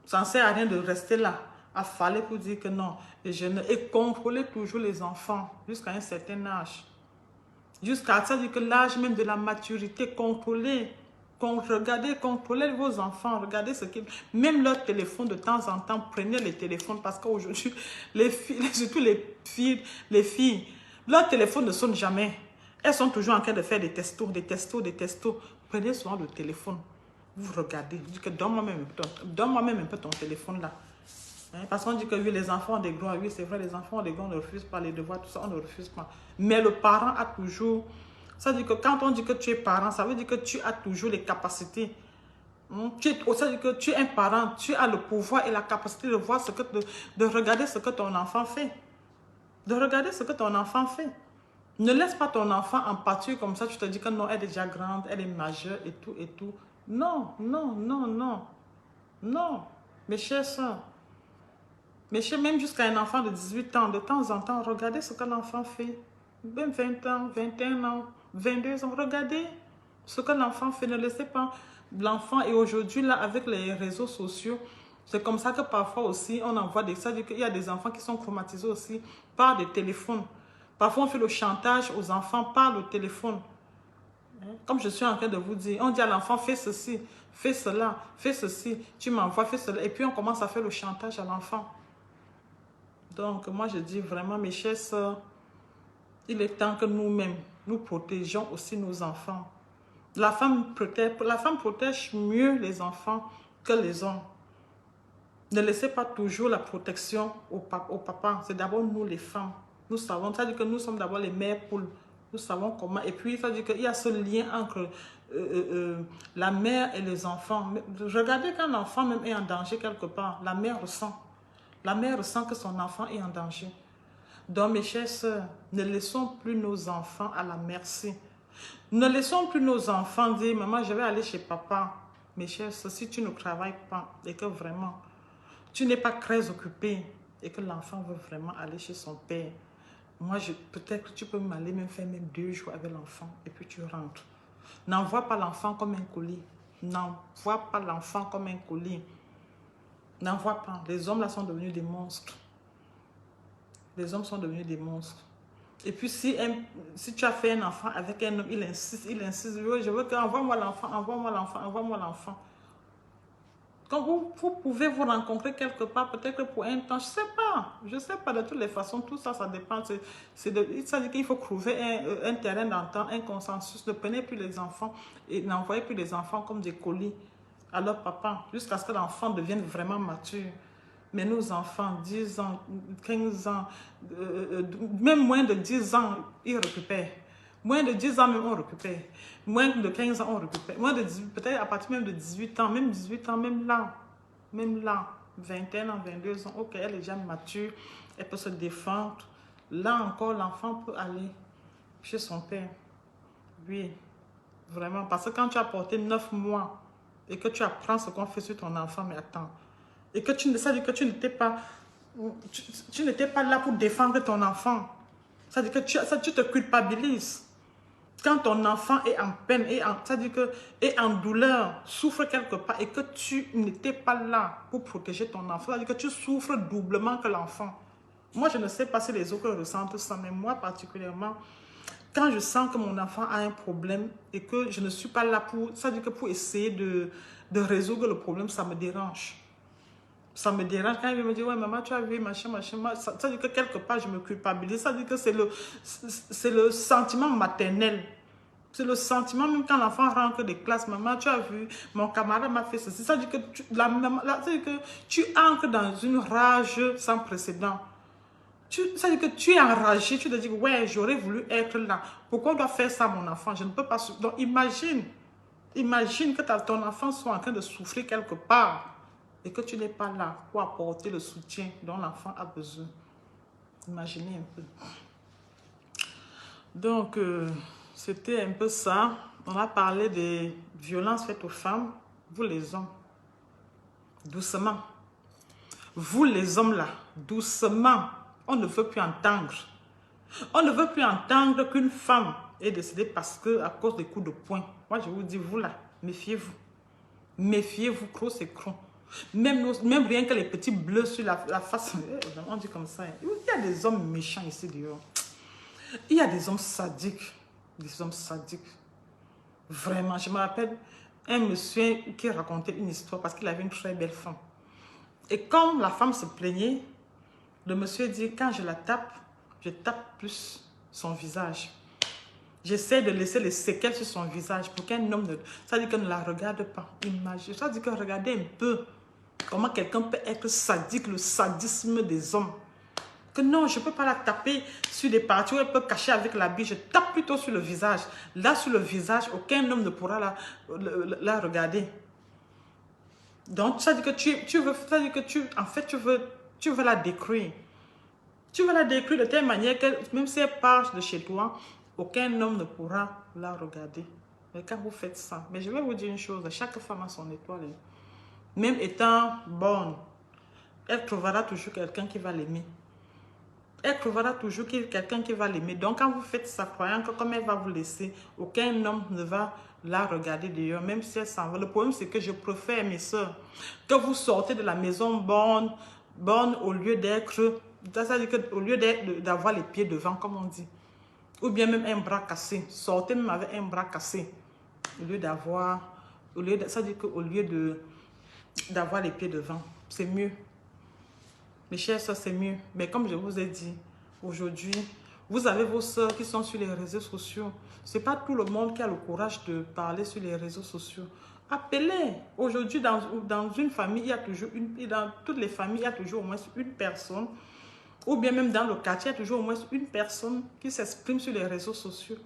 Ça ne sert à rien de rester là, à faller pour dire que non. Et contrôler toujours les enfants jusqu'à un certain âge. Jusqu'à ça, dire que l'âge même de la maturité, contrôler. Regardez, contrôlez vos enfants, regardez ce qu'ils... Même leur téléphone, de temps en temps, prenez les téléphones parce qu'aujourd'hui, les filles, surtout les filles, leur téléphone ne sonne jamais. Elles sont toujours en train de faire des textos. Prenez souvent le téléphone. Vous regardez, vous dites que donne-moi même un peu ton téléphone là. Hein, parce qu'on dit que oui, les enfants ont des droits. Oui, c'est vrai, les enfants ont des droits, on ne refuse pas les devoirs, tout ça, on ne refuse pas. Mais le parent a toujours... Ça veut dire que quand on dit que tu es parent, ça veut dire que tu as toujours les capacités. Ça veut dire que tu es un parent, tu as le pouvoir et la capacité de voir de regarder ce que ton enfant fait. De regarder ce que ton enfant fait. Ne laisse pas ton enfant en pâture comme ça, tu te dis que non, elle est déjà grande, elle est majeure et tout et tout. Non, non, non, non. Non, mes chers soeurs. Mes chers, même jusqu'à un enfant de 18 ans, de temps en temps, regardez ce que l'enfant fait. Même 20 ans, 21 ans, 22 ans, regardez ce que l'enfant fait. Ne laissez pas l'enfant. Et aujourd'hui, là, avec les réseaux sociaux, c'est comme ça que parfois aussi, on envoie des... Ça veut dire qu'il y a des enfants qui sont traumatisés aussi par des téléphones. Parfois, on fait le chantage aux enfants par le téléphone. Comme je suis en train de vous dire, on dit à l'enfant, fais ceci, fais cela, fais ceci, tu m'envoies, fais cela. Et puis, on commence à faire le chantage à l'enfant. Donc, moi, je dis vraiment, mes chères sœurs, il est temps que nous-mêmes, nous protégeons aussi nos enfants. La femme protège mieux les enfants que les hommes. Ne laissez pas toujours la protection au papa. C'est d'abord nous, les femmes. Nous savons, ça veut dire que nous sommes d'abord les mères poules. Nous savons comment. Et puis, ça veut dire qu'il y a ce lien entre la mère et les enfants. Regardez quand l'enfant même est en danger quelque part, la mère ressent. La mère ressent que son enfant est en danger. Donc, mes chères sœurs, ne laissons plus nos enfants à la merci. Ne laissons plus nos enfants dire, maman, je vais aller chez papa. Mes chères sœurs, si tu ne travailles pas et que vraiment, tu n'es pas très occupé et que l'enfant veut vraiment aller chez son père, moi, peut-être que tu peux m'aller même faire même 2 jours avec l'enfant et puis tu rentres. N'envoie pas l'enfant comme un colis. N'envoie pas l'enfant comme un colis. N'envoie pas. Les hommes là sont devenus des monstres. Les hommes sont devenus des monstres. Et puis si tu as fait un enfant avec un homme, il insiste, je veux que envoie-moi l'enfant, envoie-moi l'enfant, envoie-moi l'enfant. Quand vous pouvez vous rencontrer quelque part, peut-être pour un temps, je ne sais pas, de toutes les façons, tout ça, ça dépend. Ça dit qu'il faut trouver un terrain d'entente, un consensus. Ne prenez plus les enfants et n'envoyez plus les enfants comme des colis à leur papa, jusqu'à ce que l'enfant devienne vraiment mature. Mais nos enfants, 10 ans, 15 ans, même moins de 10 ans, ils récupèrent. Moins de 10 ans, même on récupère. Moins de 15 ans, on récupère. Moins de 18, peut-être à partir même de 18 ans, même 18 ans, même là, 21 ans, 22 ans, ok, elle est déjà mature, elle peut se défendre. Là encore, l'enfant peut aller chez son père. Oui, vraiment. Parce que quand tu as porté 9 mois et que tu apprends ce qu'on fait sur ton enfant, mais attends, et que ça dit que tu n'étais pas, tu n'étais pas là pour défendre ton enfant. Ça dit que tu te culpabilises. Quand ton enfant est en peine, ça dit que est en douleur, souffre quelque part et que tu n'étais pas là pour protéger ton enfant, ça dit que tu souffres doublement que l'enfant. Moi, je ne sais pas si les autres ressentent ça, mais moi particulièrement, quand je sens que mon enfant a un problème et que je ne suis pas là pour, ça dit que pour essayer de résoudre le problème, ça me dérange. Ça me dérange quand il me dit, ouais, maman, tu as vu, machin. Ça dit que quelque part, je me culpabilise. Ça dit que c'est le sentiment maternel. C'est le sentiment, même quand l'enfant rentre des classes, maman, tu as vu, mon camarade m'a fait ceci. Ça dit que tu entres dans une rage sans précédent. Ça dit que tu es enragé, tu te dis, ouais, j'aurais voulu être là. Pourquoi on doit faire ça, mon enfant? Je ne peux pas. Donc, imagine que ton enfant soit en train de souffrir quelque part et que tu n'es pas là pour apporter le soutien dont l'enfant a besoin. Imaginez un peu. Donc, c'était un peu ça. On a parlé des violences faites aux femmes. Vous les hommes, doucement. Vous les hommes là, doucement. On ne veut plus entendre. On ne veut plus entendre qu'une femme est décédée à cause des coups de poing. Moi, je vous dis, vous là, méfiez-vous. Méfiez-vous, crocs et crons. Même rien que les petits bleus sur la face, on dit comme ça. Il y a des hommes méchants ici dehors. Il y a des hommes sadiques. Des hommes sadiques. Vraiment, je me rappelle un monsieur qui racontait une histoire parce qu'il avait une très belle femme. Et comme la femme se plaignait, le monsieur dit, quand je la tape, je tape plus son visage. J'essaie de laisser les séquelles sur son visage pour qu'un homme ça dit qu'on ne la regarde pas. Imagine. Ça dit que regardez un peu comment quelqu'un peut être sadique, le sadisme des hommes. Que non, je ne peux pas la taper sur des parties où elle peut cacher avec l'habit. Je tape plutôt sur le visage. Là, sur le visage, aucun homme ne pourra la regarder. Donc, ça dit que en fait, tu veux la détruire. Tu veux la détruire de telle manière que même si elle part de chez toi, aucun homme ne pourra la regarder. Mais quand vous faites ça, mais je vais vous dire une chose, chaque femme a son étoile. Même étant bonne, elle trouvera toujours quelqu'un qui va l'aimer. Elle trouvera toujours quelqu'un qui va l'aimer. Donc quand vous faites ça, croyant que comme elle va vous laisser, aucun homme ne va la regarder d'ailleurs, même si elle s'en va. Le problème c'est que je préfère, mes soeurs, que vous sortez de la maison bonne au lieu d'être, c'est-à-dire au lieu d'avoir les pieds devant, comme on dit. Ou bien même un bras cassé. Sortez même avec un bras cassé. Au lieu d'avoir, ça dit qu'au lieu d'avoir les pieds devant, c'est mieux. Mes chers soeurs, c'est mieux. Mais comme je vous ai dit, aujourd'hui, vous avez vos soeurs qui sont sur les réseaux sociaux. Ce n'est pas tout le monde qui a le courage de parler sur les réseaux sociaux. Appelez. Aujourd'hui, dans une famille, il y a toujours dans toutes les familles, il y a toujours au moins une personne. Ou bien même dans le quartier, il y a toujours au moins une personne qui s'exprime sur les réseaux sociaux.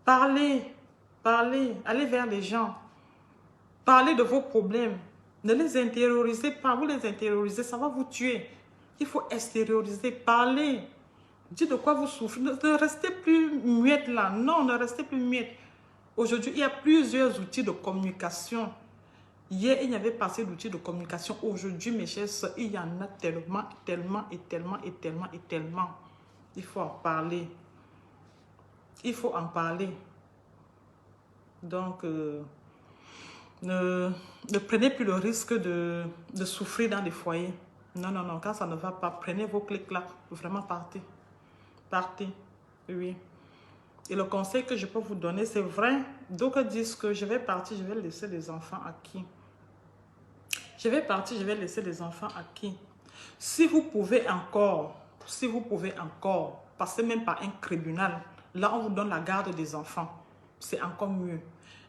Parlez. Allez vers les gens. Parlez de vos problèmes. Ne les intériorisez pas. Vous les intériorisez, ça va vous tuer. Il faut extérioriser, parler. Dites de quoi vous souffrez. Ne restez plus muette là. Non, ne restez plus muette. Aujourd'hui, il y a plusieurs outils de communication. Hier, il n'y avait pas assez d'outils de communication. Aujourd'hui, mes chers soeurs, il y en a tellement. Il faut en parler. Il faut en parler. Donc, ne prenez plus le risque de souffrir dans les foyers. Non, non, non, quand ça ne va pas, prenez vos clics-là, vraiment partez. Partez, oui. Et le conseil que je peux vous donner, c'est vrai, d'autres disent que je vais partir, je vais laisser les enfants à qui? Je vais partir, je vais laisser les enfants à qui? Si vous pouvez encore, passer même par un tribunal, là on vous donne la garde des enfants, c'est encore mieux.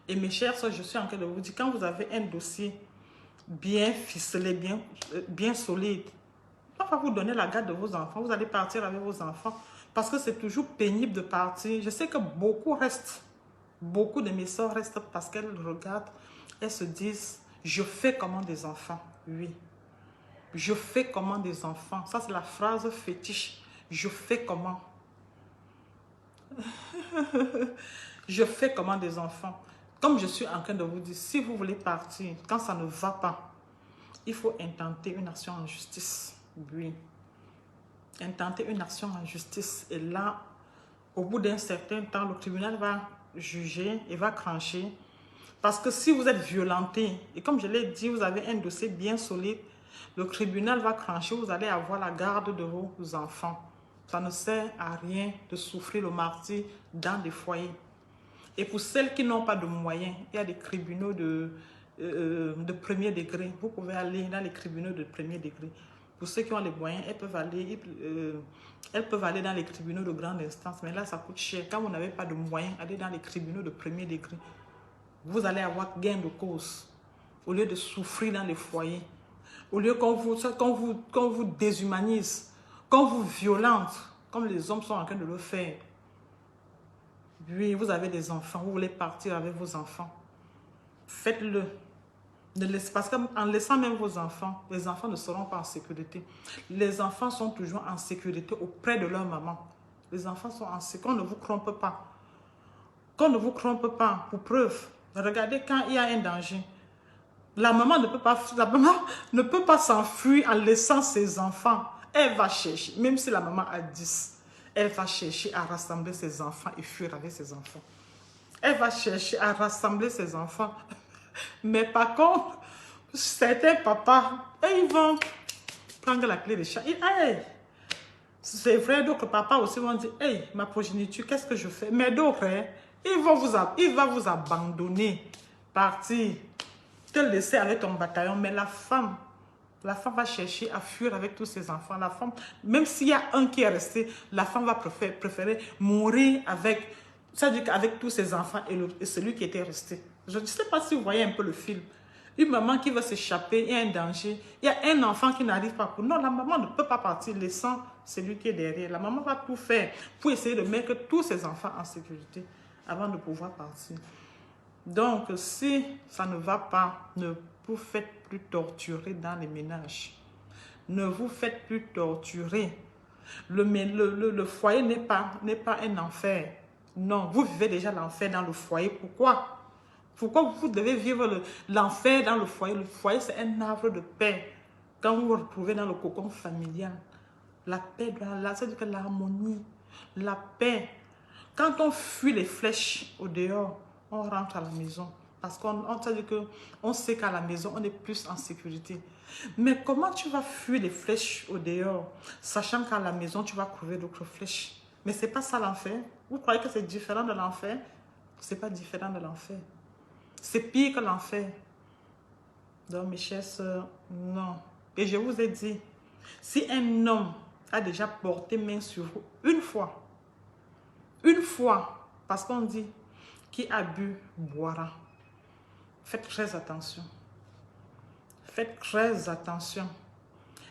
Et mes chers soeurs, je suis en train de vous dire, quand vous avez un dossier bien ficelé, bien solide, on va vous donner la garde de vos enfants, vous allez partir avec vos enfants, parce que c'est toujours pénible de partir. Je sais que beaucoup restent, beaucoup de mes soeurs restent parce qu'elles regardent, elles se disent, je fais comment des enfants, oui. Je fais comment des enfants. Ça, c'est la phrase fétiche. Je fais comment. Je fais comment des enfants. Comme je suis en train de vous dire, si vous voulez partir, quand ça ne va pas, il faut intenter une action en justice. Oui. Intenter une action en justice. Et là, au bout d'un certain temps, le tribunal va juger et va trancher. Parce que si vous êtes violenté, et comme je l'ai dit, vous avez un dossier bien solide, le tribunal va trancher, vous allez avoir la garde de vos enfants. Ça ne sert à rien de souffrir le martyre dans des foyers. Et pour celles qui n'ont pas de moyens, il y a des tribunaux de premier degré. Vous pouvez aller dans les tribunaux de premier degré. Pour ceux qui ont les moyens, elles peuvent aller dans les tribunaux de grande instance. Mais là, ça coûte cher. Quand vous n'avez pas de moyens, allez dans les tribunaux de premier degré. Vous allez avoir gain de cause. Au lieu de souffrir dans les foyers. Au lieu qu'on vous déshumanise, qu'on vous violente, comme les hommes sont en train de le faire. Oui, vous avez des enfants, vous voulez partir avec vos enfants. Faites-le. Parce qu'en laissant même vos enfants, les enfants ne seront pas en sécurité. Les enfants sont toujours en sécurité auprès de leur maman. Les enfants sont en sécurité. Qu'on ne vous trompe pas. Qu'on ne vous trompe pas. Pour preuve, regardez quand il y a un danger. La maman ne peut pas s'enfuir en laissant ses enfants. Elle va chercher, même si la maman a 10, elle va chercher à rassembler ses enfants et fuir avec ses enfants. Elle va chercher à rassembler ses enfants. Mais par contre, certains papas, ils vont prendre la clé de chat. Hey, c'est vrai, d'autres papas aussi vont dire, hey, ma progéniture, qu'est-ce que je fais? Mais d'autres, il va vous abandonner, partir, te laisser avec ton bataillon. Mais la femme va chercher à fuir avec tous ses enfants. La femme, même s'il y a un qui est resté, la femme va préférer mourir avec, c'est-à-dire qu'avec tous ses enfants et celui qui était resté. Je ne sais pas si vous voyez un peu le film. Une maman qui veut s'échapper, il y a un danger. Il y a un enfant qui n'arrive pas. Non, la maman ne peut pas partir laissant celui qui est derrière. La maman va tout faire pour essayer de mettre tous ses enfants en sécurité avant de pouvoir partir. Donc, si ça ne va pas, ne vous faites plus torturer dans les ménages. Ne vous faites plus torturer. Le foyer n'est pas un enfer. Non, vous vivez déjà l'enfer dans le foyer. Pourquoi? Pourquoi vous devez vivre l'enfer dans le foyer? Le foyer, c'est un arbre de paix. Quand vous vous retrouvez dans le cocon familial, la paix, c'est-à-dire que l'harmonie, la paix. Quand on fuit les flèches au dehors, on rentre à la maison. Parce qu'on sait qu'à la maison, on est plus en sécurité. Mais comment tu vas fuir les flèches au dehors, sachant qu'à la maison, tu vas trouver d'autres flèches? Mais ce n'est pas ça l'enfer. Vous croyez que c'est différent de l'enfer? Ce n'est pas différent de l'enfer. C'est pire que l'enfer. Donc, mes chères sœurs, non. Et je vous ai dit, si un homme a déjà porté main sur vous une fois, parce qu'on dit, qui a bu, boira. Faites très attention. Faites très attention.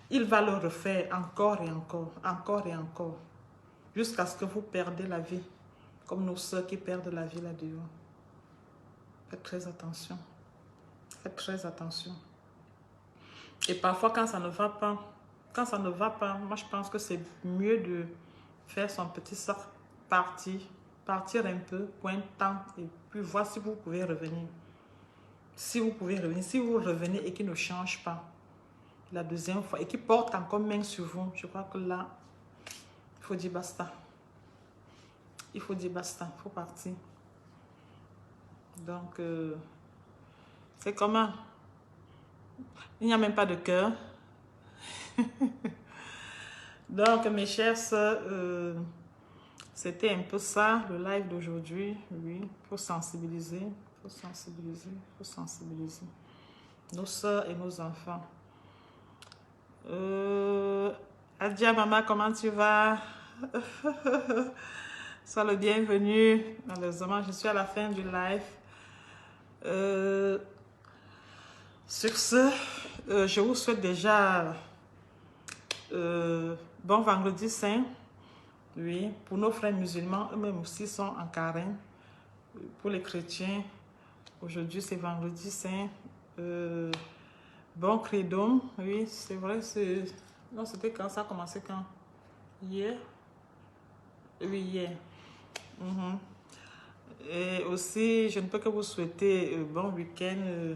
Il va le refaire encore et encore, encore et encore, jusqu'à ce que vous perdez la vie, comme nos soeurs qui perdent la vie là-dehors. Faites très attention. Faites très attention. Et parfois, quand ça ne va pas, moi je pense que c'est mieux de faire son petit sac, partir un peu pour un temps et puis voir si vous pouvez revenir. Si vous pouvez revenir, si vous revenez et qu'il ne change pas la deuxième fois et qu'il porte encore main sur vous, je crois que là, il faut dire basta. Il faut dire basta, il faut partir. Donc, C'est comment? Il n'y a même pas de cœur. Donc, mes chers sœurs, c'était un peu ça, le live d'aujourd'hui. Oui, il faut sensibiliser, il faut sensibiliser, il faut sensibiliser nos sœurs et nos enfants. Adia, maman, comment tu vas? Sois le bienvenu. Malheureusement, je suis à la fin du live. Sur ce, je vous souhaite déjà bon vendredi saint. Oui, pour nos frères musulmans, eux-mêmes aussi sont en carême. Pour les chrétiens, aujourd'hui c'est vendredi saint. Bon credo, oui, c'est vrai. Non, c'était quand ça a commencé quand? Hier? Oui, hier. Et aussi, je ne peux que vous souhaiter bon week-end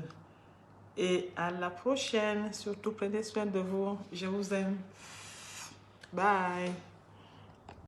et à la prochaine. Surtout, prenez soin de vous. Je vous aime. Bye.